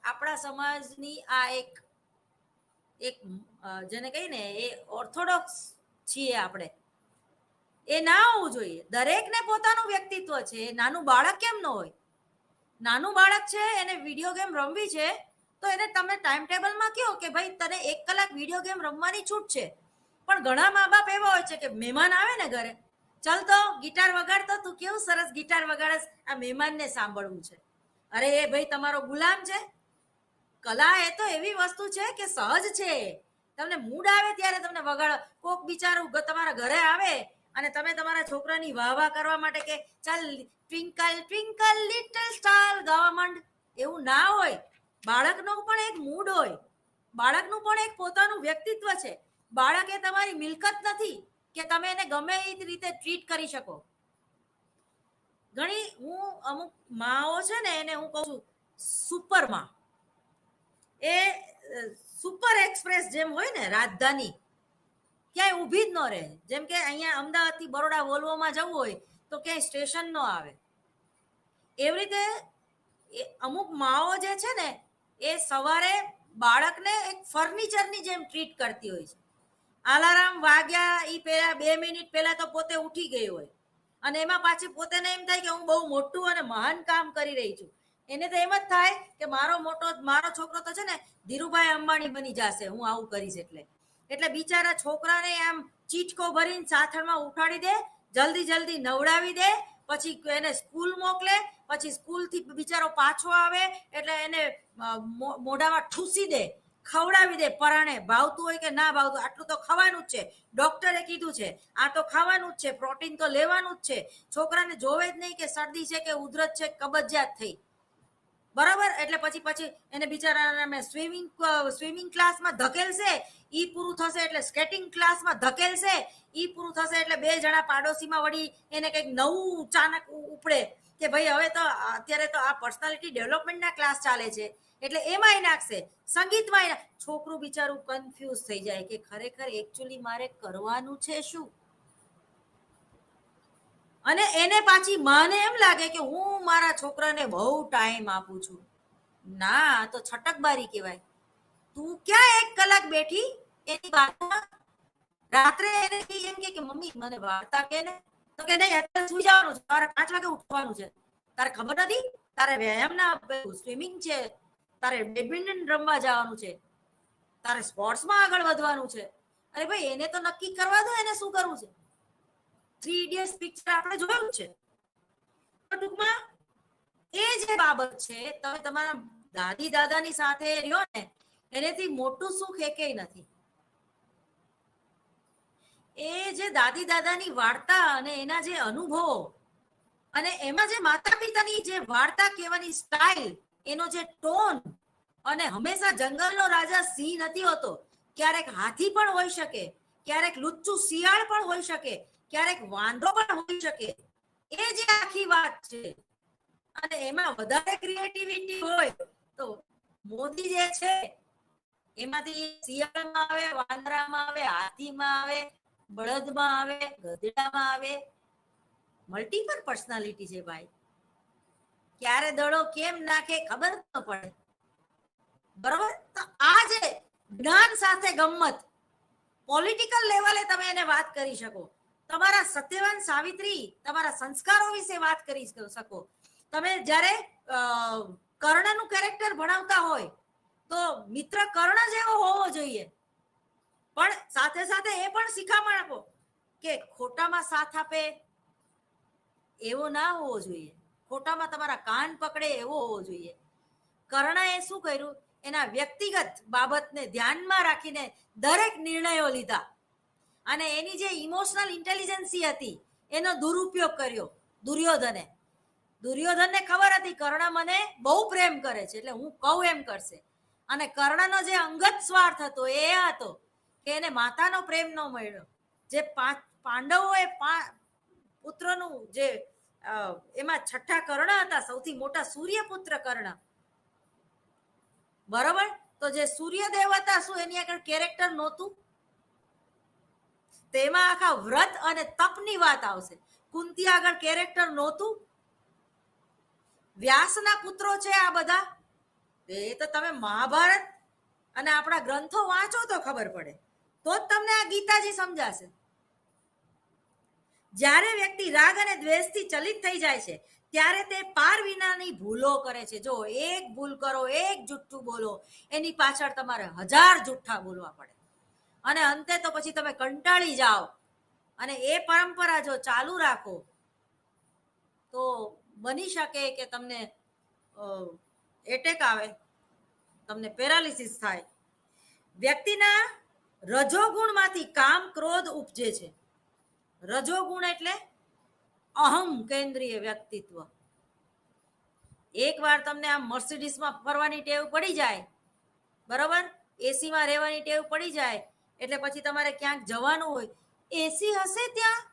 આપણા સમાજની આ એક જેને કહીએ ને, એ ઓર્થોડોક્સ છીએ આપણે, એ ના હોવું જોઈએ. દરેકને પોતાનું વ્યક્તિત્વ છે. નાનું બાળક કેમ ન હોય? નાનું બાળક છે, એને વિડીયો ગેમ રમવી છે, તો એને તમે ટાઈમ ટેબલમાં કહો કે ભાઈ તને 1 કલાક વિડીયો ગેમ રમવાની છૂટ છે. પણ ઘણા મા બાપ એવા હોય છે કે મહેમાન આવે ને ઘરે, ચાલ તો ગિટાર વગાડતો, તું કેવું સરસ ગિટાર વગાડસ, આ મહેમાનને સાંભળવું છે. અરે એ ભાઈ તમારો ગુલામ છે. કલા એ તો એવી વસ્તુ છે કે સહજ છે. તમને મૂડ આવે ત્યારે તમને વગાડો. કોક બિચારું તમારા ઘરે આવે અને તમે તમારા છોકરાની વાહ કરવા માટે કે ચાલ ટ્વિંકલ ટ્વિંકલ લિટલ સ્ટાર ગાવા માંડ, એવું ના હોય. બાળકનો પણ એક મૂડ હોય, બાળકનું પણ એક પોતાનું વ્યક્તિત્વ છે. બાળક એ તમારી મિલકત નથી કે તમે એને ગમે એ રીતે ટ્રીટ કરી શકો. હું અમુક માઓ છે ને, એને હું કહું છું સુપર માં. એ સુપર એક્સપ્રેસ જેમ હોય ને, રાજધાની, ક્યાંય ઊભી જ ન રહે. જેમ કે અહીંયા અમદાવાદથી બરોડા વોલ્વોમાં જવું હોય તો ક્યાંય સ્ટેશન ન આવે. એવી રીતે અમુક માઓ જે છે ને, એ સવારે બાળકને એક ફર્નિચરની જેમ ટ્રીટ કરતી હોય છે. અલાર્મ વાગ્યા એ પહેલા 2 મિનિટ પહેલા તો પોતે ઉઠી ગઈ હોય, અને એમાં પાછી પોતેને એમ થાય કે હું બહુ મોટું અને મહાન કામ કરી રહી છું. એને તો એમ જ થાય કે મારો છોકરો તો છે ને ધીરુભાઈ અંબાણી બની જશે, હું આવું કરીશ. એટલે બિચારા છોકરાને આમ ચીટકો ભરીને સાથળમાં ઉઠાડી દે, જલ્દી નવડાવી દે, પછી એને સ્કૂલ મોકલે, પછી સ્કૂલથી બિચારો પાછો આવે એટલે એને મોઢામાં ઠૂસી દે, ખવડાવી દે પરાણે. ભાવતું હોય કે ના ભાવતું, આટલું તો ખાવાનું જ છે, ડોક્ટરે કીધું છે, આ તો ખાવાનું જ છે, પ્રોટીન તો લેવાનું જ છે. છોકરાને જોવે જ નહીં કે શરદી છે કે ઉધરસ છે, કબજિયાત થઈ. બરાબર? એટલે પછી એને બિચારાને સ્વિમિંગ ક્લાસમાં ધકેલશે, ઈ પૂરું થશે એટલે સ્કેટિંગ ક્લાસમાં ધકેલશે, ઈ પૂરું થશે એટલે 2 જણા પાડોશીમાં વળી એને કંઈક નવું અચાનક ઉપડે કે ભાઈ હવે તો અત્યારે તો આ પર્સનાલિટી ડેવલપમેન્ટના ક્લાસ ચાલે છે એટલે એમાંય નાખશે, સંગીતમાં છોકરું બિચારું કન્ફ્યુઝ થઈ જાય કે ખરેખર એકચ્યુઅલી મારે કરવાનું છે શું. અને એને પાછી માને એમ લાગે કે હું મારા છોકરાને બહુ ટાઈમ આપું છું. ના, તો છટકબારી કહેવાય. તું ક્યાં 1 કલાક બેઠી એની વાતમાં? રાત્રે એને એમ કે મમ્મી મને વાર્તા કે ને, તો કે નહીં અત્યારે સુઈ જવાનું છે, તારે 5 વાગે ઉઠવાનું છે. તારે ખબર નથી? તારે વ્યાયામ ના સ્વિમિંગ છે, તારે બેડમિન્ટન રમવા જવાનું છે, તારે સ્પોર્ટ્સમાં આગળ વધવાનું છે. અરે ભાઈ એને તો નક્કી કરવા દો એને શું કરવું છે. 3 ઇડિયટ્સ પિક્ચર આપણે જોયું છે. ટૂંકમાં એ જે બાબત છે, તમે તમારા દાદી દાદાની સાથે રહ્યો ને એનેથી મોટું સુખ એકેય નથી. એ જે દાદી દાદાની વાર્તા અને એના જે અનુભવો અને એમાં જે માતા પિતાની જે વાર્તા કહેવાની સ્ટાઇલ, એનો જે ટોન, અને હંમેશા જંગલનો રાજા સિંહ નથી હોતો, ક્યારેક હાથી પણ હોઈ શકે, ક્યારેક લુચ્ચું શિયાળ પણ હોઈ શકે, ક્યારેક વાંદરો પણ હોઈ શકે. એ જે આખી વાત છે અને એમાં વધારે ક્રિએટિવિટી હોય તો મોદી જે છે એમાંથી શિયાળમાં આવે, વાંદરામાં આવે, હાથીમાં આવે, બળદમાં આવે, ગધેડામાં આવે. મલ્ટીપલ પર્સનાલિટી છે ભાઈ. ક્યારે દડો કેમ નાખે ખબર ન પડે. બરોબર? તો આ જે જ્ઞાન સાથે ગમ્મત, પોલિટિકલ લેવલે તમે એને વાત કરી શકો. તમારા સત્યવાન સાવિત્રી તમારા સંસ્કારો વિશે વાત કરી શકો. તમે જ્યારે કર્ણનું કેરેક્ટર ભણાવતા હોય તો મિત્ર કર્ણ જેવો હોવો જોઈએ, પણ સાથે સાથે એ પણ શીખામણ આપો કે ખોટામાં સાથ આપે એવો ના હોવો જોઈએ, ખોટામાં તમારા કાન પકડે એવો હોવો જોઈએ. કર્ણએ શું કર્યું? એના વ્યક્તિગત બાબતને ધ્યાનમાં રાખીને દરેક નિર્ણયો લીધા અને એની જે ઇમોશનલ ઇન્ટેલિજન્સી હતી એનો દુરુપયોગ કર્યો દુર્યોધનને ખબર હતી કર્ણ મને બહુ પ્રેમ કરે છે એટલે હું કહું એમ કરશે. અને કર્ણનો જે અંગત સ્વાર્થ હતો એ હતો કે એને માતાનો પ્રેમ ન મળ્યો. જે પાંડવોએ પુત્રનું જે એમાં છઠ્ઠા કર્ણ હતા, સૌથી મોટા સૂર્યપુત્ર કર્ણ. બરોબર? તો જે સૂર્યદેવ હતા શું એની આગળ કેરેક્ટર નહોતું? તેમાં આખા વ્રત અને તપની વાત આવશે. કુંતી આગળ કેરેક્ટર નહોતું? વ્યાસના પુત્રો છે આ બધા. એ તો તમે મહાભારત અને આપણા ગ્રંથો વાંચો તો ખબર પડે, તો જ તમને આ ગીતાજી સમજાશે. જ્યારે વ્યક્તિ રાગ અને દ્વેષથી ચલિત થઈ જાય છે ત્યારે તે પાર વિનાની ભૂલો કરે છે. જો એક ભૂલ કરો, એક જુઠ્ઠું બોલો, એની પાછળ તમારે 1000 જુઠ્ઠા બોલવા પડે અને અંતે તો પછી તમે કંટાળી જાઓ. અને એ પરંપરા જો ચાલુ રાખો તો બની શકે કે તમને એટેક આવે, તમને પેરાલિસિસ થાય. વ્યક્તિના રજોગુણમાંથી કામ ક્રોધ ઉપજે છે. રજોગુણ એટલે અહમ કેન્દ્રીય વ્યક્તિત્વ. એકવાર તમને આમ મર્સિડીઝમાં ફરવાની ટેવ પડી જાય, બરોબર, એસીમાં રહેવાની ટેવ પડી જાય, એટલે પછી તમારે ક્યાંક જવાનું હોય, એસી હશે ત્યાં,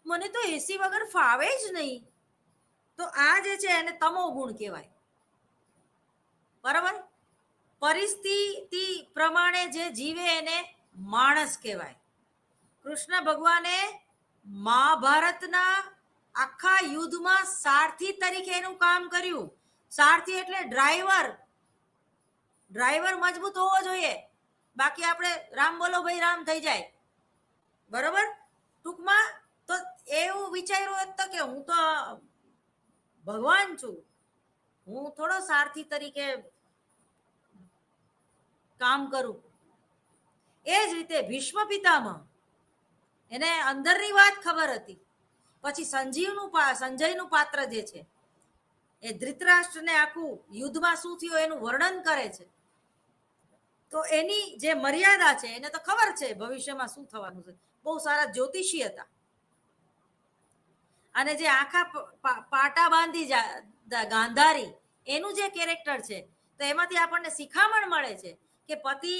મને તો એસી વગર ફાવે જ નહીં. તો આ જે છે એને તમો ગુણ કહેવાય. બરાબર? પરિસ્થિતિ પ્રમાણે જે જીવે એને માણસ કહેવાય. કૃષ્ણ ભગવાને મહાભારતના આખા યુદ્ધમાં સારથી તરીકે એનું કામ કર્યું. સારથી એટલે ડ્રાઈવર. ડ્રાઈવર મજબૂત હોવો જોઈએ, બાકી આપણે રામ બોલો ભાઈ રામ થઈ જાય. બરોબર? ટૂંકમાં તો એવું વિચાર્યું હતું કે હું તો ભગવાન છું, હું થોડો સારથી તરીકે કામ કરું. એ જ રીતે ભીષ્મ પિતામહ, એને અંદરની વાત ખબર હતી. પછી સંજયનું પાત્ર જે છે એ ધૃતરાષ્ટ્રને આખું યુદ્ધમાં શું થયું એનું વર્ણન કરે છે. તો એની જે મર્યાદા છે એને તો ખબર છે ભવિષ્યમાં શું થવાનું છે. બહુ સારા જ્યોતિષી હતા. અને જે આખા પાટા બાંધી ગાંધારી એનું જે કેરેક્ટર છે, તો એમાંથી આપણને શિખામણ મળે છે કે પતિ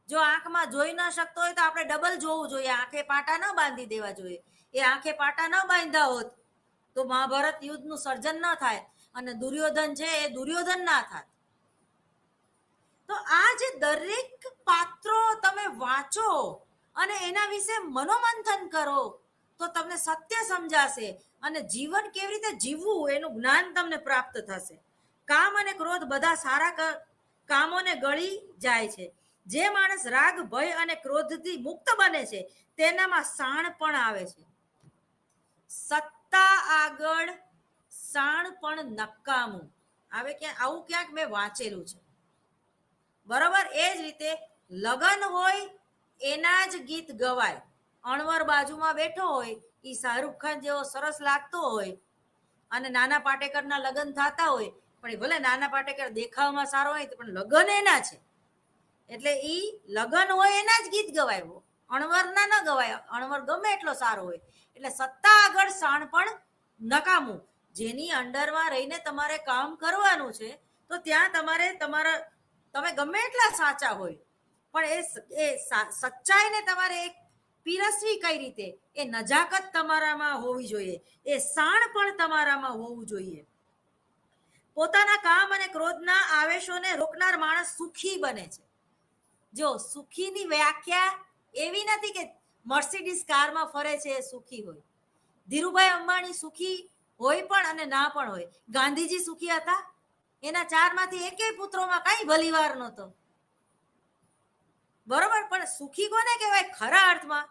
જો આંખમાં જોઈ ન શકતો હોય તો આપણે ડબલ જોવું જોઈએ, આંખે પાટા ન બાંધી દેવા જોઈએ. એ આંખે પાટા ન બાંધ્યા હોત તો મહાભારત યુદ્ધનું સર્જન ન થાય અને દુર્યોધન છે એ દુર્યોધન ના થાય. તો આ જે દરેક પાત્રો તમે વાંચો અને એના વિશે મનોમંથન કરો તો તમને સત્ય સમજાશે અને જીવન કેવી રીતે જીવવું એનું જ્ઞાન તમને પ્રાપ્ત થશે. કામ અને ક્રોધ બધા સારા કામોને ગળી જાય છે. જે માણસ રાગ, ભય અને ક્રોધથી મુક્ત બને છે તેનામાં શાણ પણ આવે છે. સત્તા આગળ શાણ પણ નકામું આવે. આવું ક્યાંક મેં વાંચેલું છે. બરોબર. એ જ રીતે લગન હોય એના જ ગીત ગવાય. અણવર બાજુમાં બેઠો હોય, એ શાહરૂખ ખાન જેવો સરસ લાગતો હોય અને નાના પાટેકરના લગન થતા હોય, પણ ભલે નાના પાટેકર દેખાવમાં સારો હોય પણ લગન એના છે એટલે ઈ લગન હોય એના જ ગીત ગવાય. અણવર ના ન ગવાય. અણવર ગમે એટલો સારો હોય. એટલે સત્તા આગળ શાણ પણ નકામું. જેની અંડરમાં રહીને તમારે કામ કરવાનું છે તો ત્યાં તમે ગમે એટલા સાચા હોય પણ એ સચ્ચાઈને તમારે એક પીરસવી કઈ રીતે, એ નજાકત તમારામાં હોવી જોઈએ, એ શાણ પણ તમારામાં હોવું જોઈએ. પોતાના કામ અને ક્રોધના આવેશોને રોકનાર માણસ સુખી બને છે. જો સુખીની વ્યાખ્યા એવી નથી કે મર્સિડીઝ કારમાં ફરે છે એ સુખી હોય. ધીરુભાઈ અંબાણી સુખી હોય પણ અને ના પણ હોય. ગાંધીજી સુખી હતા? એના 4માંથી એકેય પુત્રોમાં કઈ ભલીવાર નહોતો. બરોબર. પણ સુખી કોને કહેવાય ખરા અર્થમાં?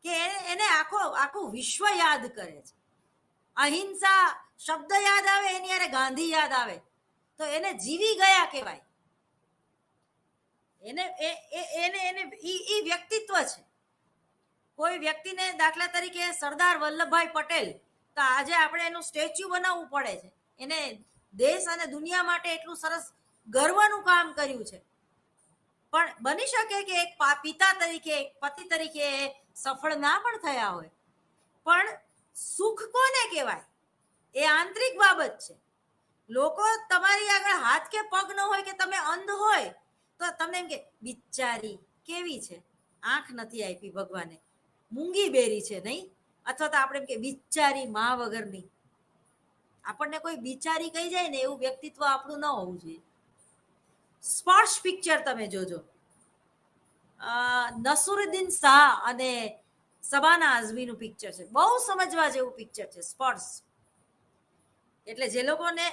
કે એને આખું વિશ્વ યાદ કરે છે. અહિંસા શબ્દ યાદ આવે એની યારે ગાંધી યાદ આવે તો એને જીવી ગયા કહેવાય. એને ઈ વ્યક્તિત્વ છે. કોઈ વ્યક્તિને દાખલા તરીકે સરદાર વલ્લભભાઈ પટેલ, તો આજે આપણે એનું સ્ટેચ્યુ બનાવવું પડે છે. એને દેશ અને દુનિયા માટે એટલું સરસ ગર્વનું કામ કર્યું છે. પણ બની શકે કે એક પિતા તરીકે, એક પતિ તરીકે સફળ ના પણ થયા હોય. પણ સુખ કોને કહેવાય? એ આંતરિક બાબત છે. લોકો તમારી આગળ હાથ કે પગ ન હોય કે તમે અંધ હોય તો તમને એમ કે બિચારી કેવી છે, આંખ નથી આપી ભગવાને, મૂંગી બેરી છે નહીં. અથવા તો આપણે એમ કે બિચારી મા વગરની. આપણને કોઈ બિચારી કહી જાય ને એવું વ્યક્તિત્વ આપણું ન હોવું જોઈએ. સ્પર્શ પિક્ચર તમે જોજો. નસરુદ્દીન શાહ અને શબાના આઝમીનું પિક્ચર છે. બહુ સમજવા જેવું પિક્ચર છે સ્પર્શ. એટલે જે લોકોને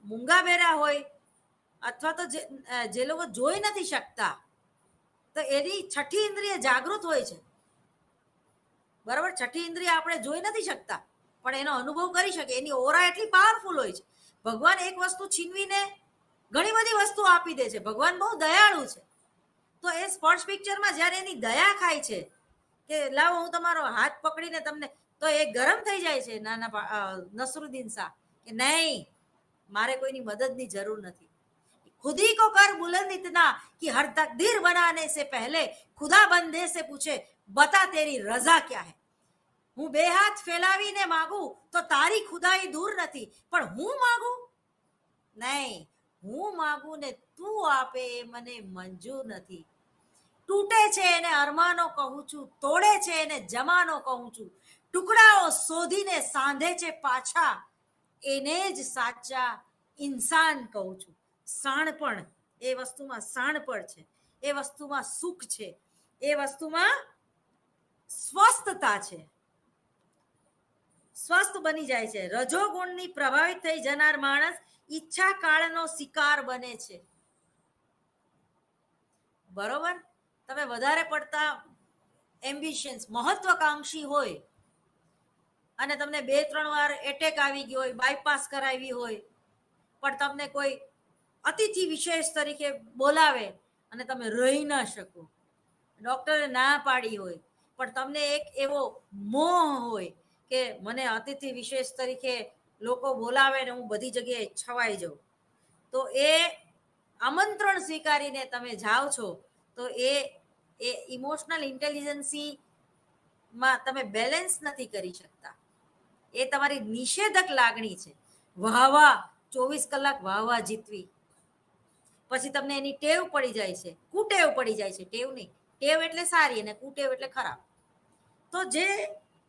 મૂંગા બેરા હોય અથવા તો જે લોકો જોઈ નથી શકતા તો એની છઠ્ઠી ઇન્દ્રિય જાગૃત હોય છે. બરાબર. છઠ્ઠી ઇન્દ્રિય આપણે જોઈ નથી શકતા પણ એનો અનુભવ કરી શકે. એની ઓરા એટલી પાવરફુલ હોય છે. ભગવાન એક વસ્તુ છીનવીને ઘણી બધી વસ્તુ આપી દે છે. ભગવાન બહુ દયાળુ છે. તો એ સ્પર્શ પિક્ચરમાં જ્યારે એની દયા ખાય છે કે લાવો હું તમારો હાથ પકડીને તમને, તો એ ગરમ થઈ જાય છે નસરુદ્દીન શાહ કે નહીં, મારે કોઈની મદદની જરૂર નથી. खुद ही को कर बुलंद इतना कि हर तकदीर बनाने से पहले खुदा बंदे से पूछे बता तेरी रजा क्या है. હું બે હાથ ફેલાવીને માગું તો તારી ખુદાઈ દૂર નથી, પણ હું માગું નહીં, હું માગું ને તું આપે એ મને મંજૂર નથી. તૂટે છે એને અરમાનો કહું છું, તોડે છે એને જમાનો કહું છું, ટુકડાઓ શોધીને સાંધે છે પાછા, એને જ સાચા ઇન્સાન કહું છું. શાણપણ, એ વસ્તુમાં શાણપણ છે, એ વસ્તુમાં સુખ છે, એ વસ્તુમાં સ્વસ્થતા છે. સ્વસ્થ બની જાય છે. રજોગુણની પ્રભાવિત થઈ જનાર માણસ ઈચ્છા કાળનો શિકાર બને છે. બરોબર. તમે વધારે પડતા એમ્બિશન્સ, મહત્વકાંક્ષી હોય અને તમને 2-3 વાર એટેક આવી ગયો હોય, બાયપાસ કરાવી હોય, પણ તમને કોઈ અતિથિ વિશેષ તરીકે બોલાવે અને તમે રહી ના શકો, ડોક્ટરે ના પાડી હોય, પણ તમને એક એવો મોહ હોય કે મને અતિથિ વિશેષ તરીકે લોકો બોલાવે ને હું બધી જગ્યાએ છવાઈ જાઉં, તો એ આમંત્રણ સ્વીકારીને તમે જાઓ છો તો એ ઇમોશનલ ઇન્ટેલિજન્સીમાં તમે બેલેન્સ નથી કરી શકતા. એ તમારી નિષેધક લાગણી છે. વાહવા 24 કલાક વાહવા જીતવી, પછી તમને એની ટેવ પડી જાય છે, કુટેવ પડી જાય છે. ટેવ નહીં, ટેવ એટલે સારી અને કુટેવ એટલે ખરાબ. તો જે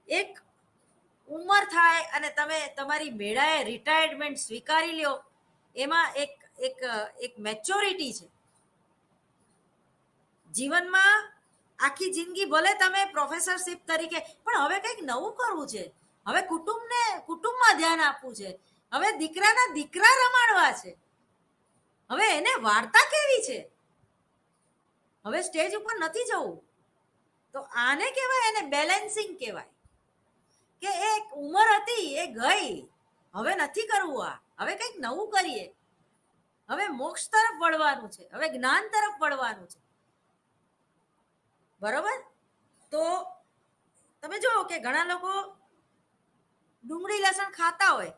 એક ઉંમર થાય અને તમે તમારી મેળાએ રિટાયરમેન્ટ સ્વીકારી લ્યો, એમાં એક એક એક મેચ્યોરિટી છે. જીવનમાં આખી જિંદગી ભલે તમે પ્રોફેસરશિપ તરીકે, પણ હવે કંઈક નવું કરવું છે. હવે કુટુંબમાં ધ્યાન આપવું છે. હવે દીકરાના દીકરા રમાડવા છે. હવે એને વાર્તા કેવી છે. હવે સ્ટેજ ઉપર નથી જવું. તો આને કહેવાય, એને બેલેન્સિંગ કહેવાય. કે એક ઉંમર હતી એ ગઈ, હવે નથી કરવું. હવે કંઈક નવું કરીએ. હવે મોક્ષ તરફ વળવાનું છે, હવે જ્ઞાન તરફ વળવાનું છે. બરોબર. તો તમે જુઓ કે ઘણા લોકો ડુંગળી લસણ ખાતા હોય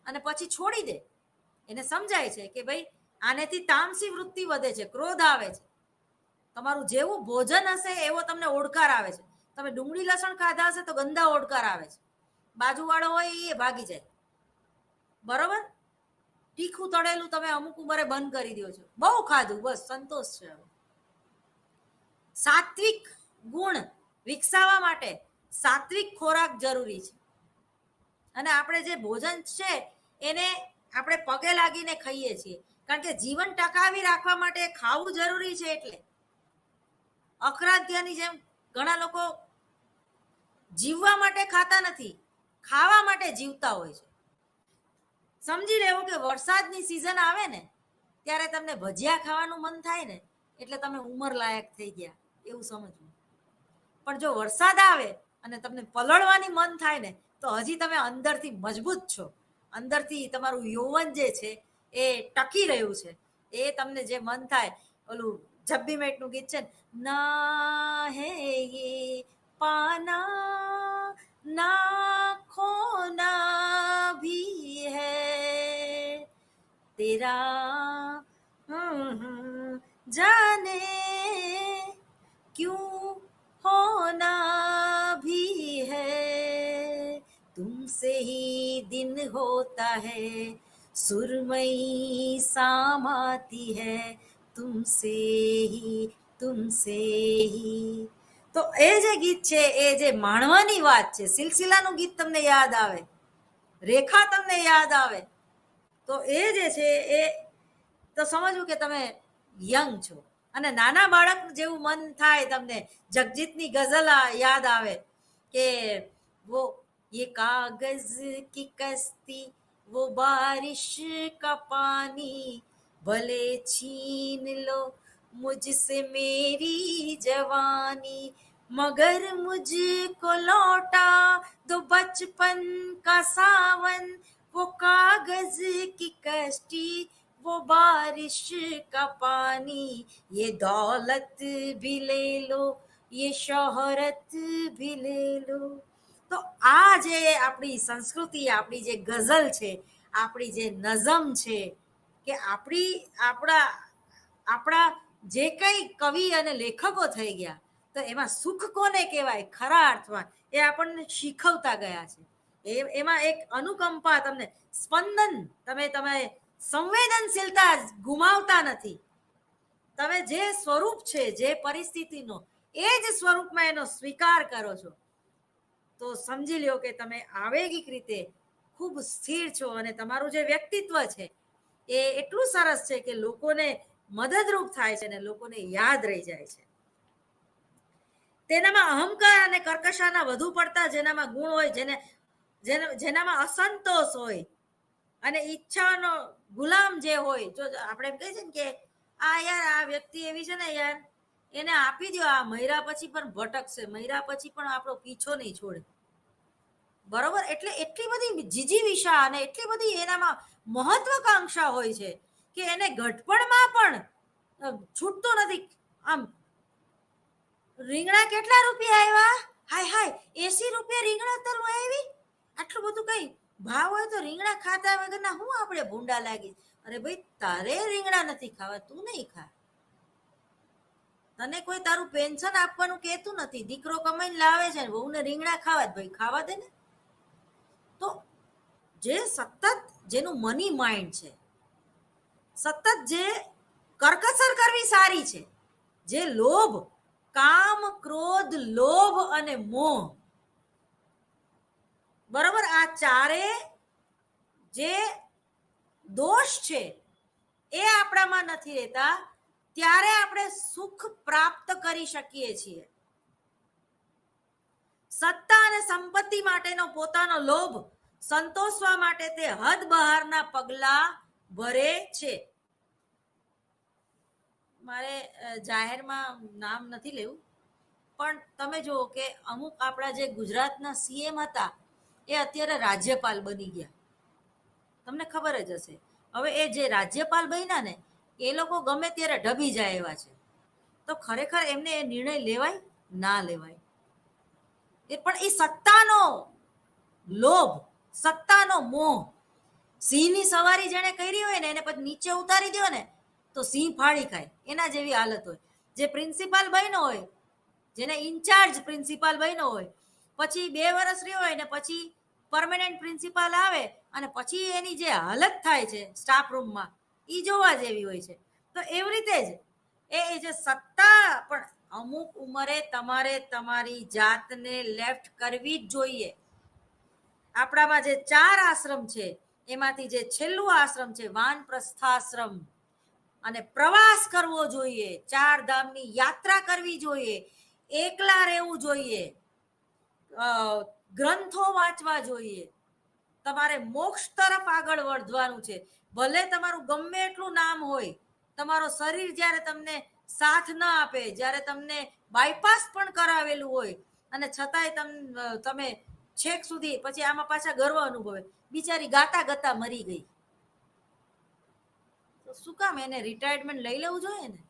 અને પછી છોડી દે. એને સમજાય છે કે ભાઈ આનેથી તામસી વૃત્તિ વધે છે, ક્રોધ આવે છે. તમારું જેવું ભોજન હશે એવો તમને ઓડકાર આવે છે. તમે ડુંગળી લસણ ખાધા હશે તો ગંદા ઓડકાર આવે છે. બાજુવાળો હોય એ ભાગી જાય. બરોબર. તીખું તળેલું તમે અમુક ઉંમરે બંધ કરી દો છો, બહુ ખાધું, બસ સંતોષ છે. સાત્વિક ગુણ વિકસાવવા માટે સાત્વિક ખોરાક જરૂરી છે. અને આપણે જે ભોજન છે એને આપણે પગે લાગીને ખાઈએ છીએ, કારણ કે જીવન ટકાવી રાખવા માટે ખાવું જરૂરી છે. એટલે અખરાધ્યાની જેમ ઘણા લોકો જીવવા માટે ખાતા નથી, ખાવા માટે જીવતા હોય છે. સમજી લેવું કે વરસાદની સિઝન આવે ને ત્યારે તમને ભજીયા ખાવાનું મન થાય ને એટલે તમે ઉંમર લાયક થઈ ગયા એવું સમજવું. પણ જો વરસાદ આવે અને તમને પલળવાની મન થાય ને તો હજી તમે અંદરથી મજબૂત છો, અંદરથી તમારું યૌવન જે છે એ ટકી રહ્યું છે. એ તમને જે મન થાય, ઓલું જબ્બી મેટનું ગીત છે, ના હે યે પાના ના ખોના ભી હૈ તેરા જાને क्यों होना भी है तुमसे ही दिन होता है सुरमई शाम आती है तुमसे ही. તો એ જે ગીત છે એ જે માણવાની વાત છે, સિલસિલાનું ગીત તમને યાદ આવે, રેખા તમને યાદ આવે તો એ જે છે એ તો સમજવું કે તમે યંગ છો. અને નાના બાળક જેવું મન થાય તમને. જગજીતની ગઝલ યાદ આવે કે વો ये कागज की कश्ती वो बारिश का पानी भले छीन लो मुझसे मेरी जवानी मगर मुझको लौटा दो बचपन का सावन वो कागज की कश्ती वो बारिश का पानी ये दौलत भी ले लो ये शोहरत भी ले लो. તો આ જે આપણી સંસ્કૃતિ, આપણી જે ગઝલ છે, આપણી જે નઝમ છે, કે આપણા જે કઈ કવિ અને લેખકો થઈ ગયા તો એમાં સુખ કોને કહેવાય ખરા અર્થમાં એ આપણને શીખવતા ગયા છે. એમાં એક અનુકંપા, તમને સ્પંદન, તમે સંવેદનશીલતા ગુમાવતા નથી. તમે જે સ્વરૂપ છે જે પરિસ્થિતિનો એ જ સ્વરૂપમાં એનો સ્વીકાર કરો છો તો સમજી લ્યો કે તમે આવેગિક રીતે ખૂબ સ્થિર છો અને તમારું જે વ્યક્તિત્વ છે એ એટલું સરસ છે કે લોકોને મદદરૂપ થાય છે અને લોકોને યાદ રહી જાય છે. તેનામાં અહંકાર અને કર્કશાના વધુ પડતા જેનામાં ગુણ હોય, જેનામાં અસંતોષ હોય અને ઈચ્છાનો ગુલામ જે હોય, જો આપણે એમ કહીએ છીએ ને કે આ યાર આ વ્યક્તિ એવી છે ને યાર એને આપી દો, આ મહિરા પછી પણ ભટકશે, મહિરા પછી પણ આપણો પીછો નહીં છોડે. બરોબર. એટલે એટલી બધી જીજીવિષા અને એટલી બધી એનામાં મહત્વકાંક્ષા હોય છે કે એને ઘટપણમાં પણ છૂટતો નથી. આમ રીંગણા કેટલા રૂપિયા આવ્યા, હાય હાય 80 રૂપિયા રીંગણા તલ આવી, આટલું બધું કઈ ભાવ હોય તો રીંગણા ખાતા વગરના હું આપણે ભૂંડા લાગી. અરે ભાઈ તારે રીંગણા નથી ખાવા, તું નહીં ખા. તને કોઈ તારું પેન્શન આપવાનું કહેતું નથી, દીકરો કમાઈને લાવે છે વહુને રીંગણા ખાવા, ભાઈ ખાવા દે ને. તો જે સતત જેનું મની માઇન્ડ છે, સતત જે કરકસર કરવી સારી છે, જે લોભ, કામ, ક્રોધ, લોભ અને મોહ બરોબર, આ ચારે જે દોષ છે એ આપણામાં નથી રહેતા, ત્યારે આપણે સુખ પ્રાપ્ત કરી શકીએ છીએ. સત્તા અને સંપત્તિ માટેનો પોતાનો લોભ સંતોષવા માટે તે હદ બહારના પગલા ભરે છે. મારે જાહેરમાં નામ નથી લેવું, પણ તમે જુઓ કે અમુક આપણા જે ગુજરાતના સીએમ હતા એ અત્યારે રાજ્યપાલ બની ગયા. તમને ખબર જ હશે. હવે એ જે રાજ્યપાલ બન્યા ને એ લોકો ગમે ત્યારે ઢબી જાય એવા છે. તો ખરેખર એમને એ નિર્ણય લેવાય ના લેવાય. એ પણ એ સત્તાનો લોભ, સત્તાનો મોહ. સિંહની સવારી જેને કરી હોય ને એને પછી નીચે ઉતારી દો ને તો સિંહ ફાડી ખાય, એના જેવી હાલત હોય. જે પ્રિન્સિપાલ બન્યો હોય, જેને ઇન્ચાર્જ પ્રિન્સિપાલ બન્યો હોય, પછી 2 વર્ષ રહ્યો હોય ને પછી પરમેનન્ટ પ્રિન્સિપાલ આવે અને પછી એની જે હાલત થાય છે સ્ટાફ રૂમમાં એ જોવા જેવી હોય છે. તો એવી રીતે જ એ જે સત્તા પણ અમુક ઉંમરે તમારે તમારી જાતને લેફ્ટ કરવી જ જોઈએ. આપણામાં જે 4 આશ્રમ છે એમાંથી જે છેલ્લું આશ્રમ છે વાનપ્રસ્થાશ્રમ, અને પ્રવાસ કરવો જોઈએ, 4 ધામની યાત્રા કરવી જોઈએ, એકલા રહેવું જોઈએ, ગ્રંથો વાંચવા જોઈએ. તમારે મોક્ષ તરફ આગળ વધવાનું છે. ભલે તમારું ગમે એટલું નામ હોય, તમારો શરીર જ્યારે તમને સાથ ન આપે, જ્યારે તમને બાયપાસ પણ કરાવેલું હોય અને છતાંય તમે છેક સુધી પછી આમાં પાછા ગર્વ અનુભવે, બિચારી ગાતા ગાતા મરી ગઈ, તો શું કામ એને રિટાયરમેન્ટ લઈ લેવું જોઈએ ને?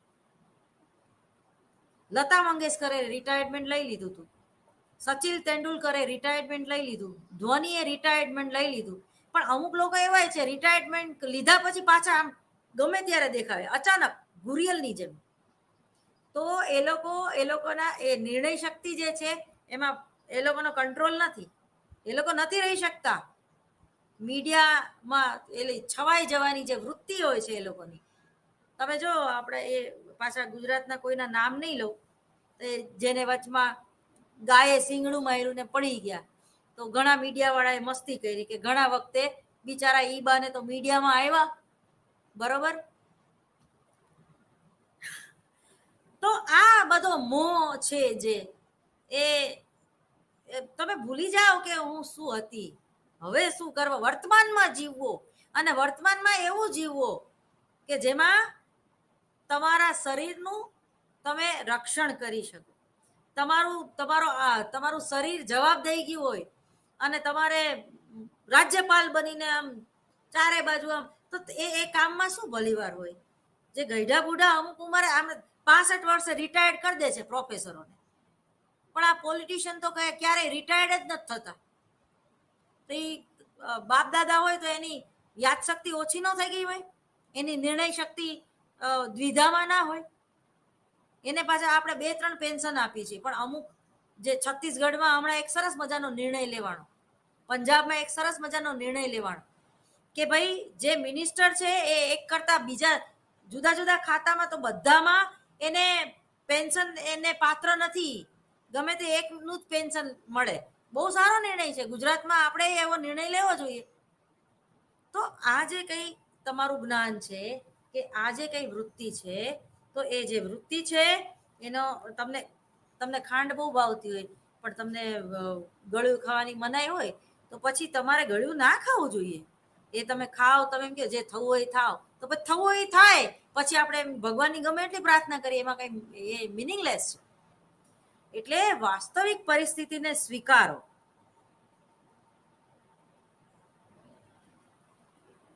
લતા મંગેશકરે રિટાયરમેન્ટ લઈ લીધું હતું, સચિન તેંડુલકરે રિટાયરમેન્ટ લઈ લીધું, ધોનીએ રિટાયરમેન્ટ લઈ લીધું. પણ અમુક લોકો એવા છે રિટાયરમેન્ટ લીધા પછી પાછા આમ ગમે ત્યારે દેખાવે, અચાનક ગુરિયલની જેમ. તો એ લોકોના એ નિર્ણય શક્તિ જે છે એમાં એ લોકોનો કંટ્રોલ નથી. એ લોકો નથી રહી શકતા. મીડિયામાં એ છવાઈ જવાની જે વૃત્તિ હોય છે એ લોકોની. તમે જો આપણે એ પાછા ગુજરાતના કોઈના નામ નહીં લઉં, જેને વચમાં ગાયે સિંગડું માર્યું ને પડી ગયા, તો ઘણા મીડિયા વાળાએ મસ્તી કરી કે ઘણા વખતે બિચારા ઈ બાને તો મીડિયામાં આવ્યા, બરોબર. તો આ બધો મોહ છે જે એ તમે ભૂલી જાઓ કે હું શું હતી, હવે શું કરવા. વર્તમાનમાં જીવવો, અને વર્તમાનમાં એવું જીવવો કે જેમાં તમારા શરીરનું તમે રક્ષણ કરી શકો. તમારું શરીર જવાબ દઈ ગયું હોય અને તમારે રાજ્યપાલ બનીને આમ ચારે બાજુ આમ, તો એ કામમાં શું ભલીવાર હોય. જે ગઈઢા બુઢા અમુક ઉંમરે આમ 65 વર્ષે રિટાયર્ડ કરી દે છે પ્રોફેસરોને, પણ આ પોલિટિશિયન તો ક્યારેય રિટાયર્ડ જ નથી થતા. તો એ બાપ દાદા હોય તો એની યાદશક્તિ ઓછી ન થઈ ગઈ હોય, એની નિર્ણય શક્તિ દ્વિધામાં ના હોય. એને પાછા આપણે 2-3 પેન્શન આપીએ છીએ, પણ અમુક જે છત્તીસગઢમાં હમણાં એક સરસ મજાનો નિર્ણય લેવાનો, પંજાબમાં એક સરસ મજાનો નિર્ણય લેવાનો કે ભાઈ જે મિનિસ્ટર છે એ એક કરતા બીજા જુદા જુદા ખાતામાં તો બધામાં એને પેન્શન એને પાત્ર નથી, ગમે તે એકનું જ પેન્શન મળે. બહુ સારો નિર્ણય છે. ગુજરાતમાં આપણે એવો નિર્ણય લેવો જોઈએ. તો આ જે કંઈ તમારું જ્ઞાન છે કે આ જે કંઈ વૃત્તિ છે, તો એ જે વૃત્તિ છે એનો તમને ખાંડ બહુ ભાવતી હોય પણ તમને ગળ્યું ખાવાની મનાઈ હોય તો પછી તમારે ગળ્યું ના ખાવું જોઈએ. એ તમે ખાઓ, તમે એમ કે જે થવું હોય થાવ, તો પછી થવું હોય થાય. પછી આપણે ભગવાનની ગમે એટલી પ્રાર્થના કરીએ, એમાં કઈ એ મિનિંગલેસ છે. એટલે વાસ્તવિક પરિસ્થિતિને સ્વીકારો.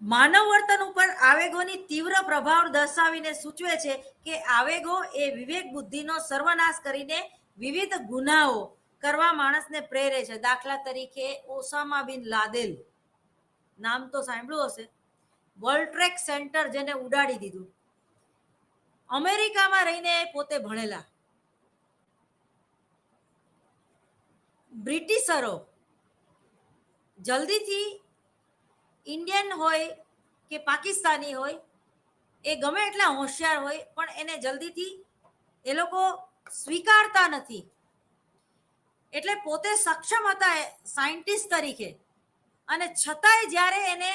માનવ વર્તન ઉપર આવેગોની તીવ્ર પ્રભાવ દર્શાવીને સૂચવે છે કે આવેગો એ વિવેક બુદ્ધિનો સર્વનાશ કરીને વિવિધ ગુનાઓ કરવા માણસને પ્રેરે છે. દાખલા તરીકે ઓસામા બિન લાદેન, નામ તો સાંભળ્યું હશે. વર્લ્ડ ટ્રેડ સેન્ટર જેને ઉડાડી દીધું, અમેરિકામાં રહીને પોતે ભણેલા. બ્રિટિશરો જલ્દીથી ઇન્ડિયન હોય કે પાકિસ્તાની હોય, એ ગમે એટલા હોશિયાર હોય પણ એને જલ્દીથી એ લોકો સ્વીકારતા નથી. એટલે પોતે સક્ષમ હતા સાયન્ટિસ્ટ તરીકે, અને છતાંય જ્યારે એને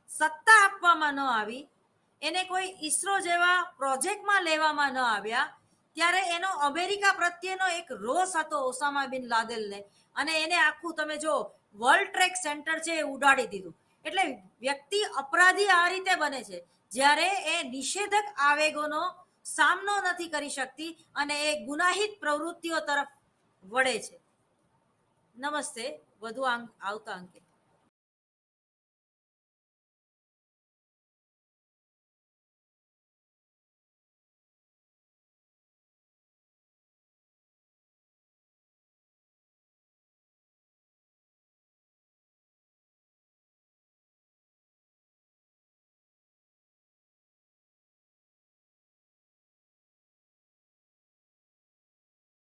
સત્તા આપવામાં ન આવી, એને કોઈ ઈસરો જેવા પ્રોજેક્ટમાં લેવામાં ન આવ્યા, ત્યારે એનો અમેરિકા પ્રત્યેનો એક રોષ હતો ઓસામા બિન લાદેલને, અને એને આખું તમે જો વર્લ્ડ ટ્રેડ સેન્ટર છે એ ઉડાડી દીધું. એટલે વ્યક્તિ અપરાધી આ રીતે બને છે જ્યારે એ નિષેધક આવેગોનો સામનો નથી કરી શકતી અને એ ગુનાહિત પ્રવૃત્તિઓ તરફ વળે છે. નમસ્તે. વધુ આવતા અંકે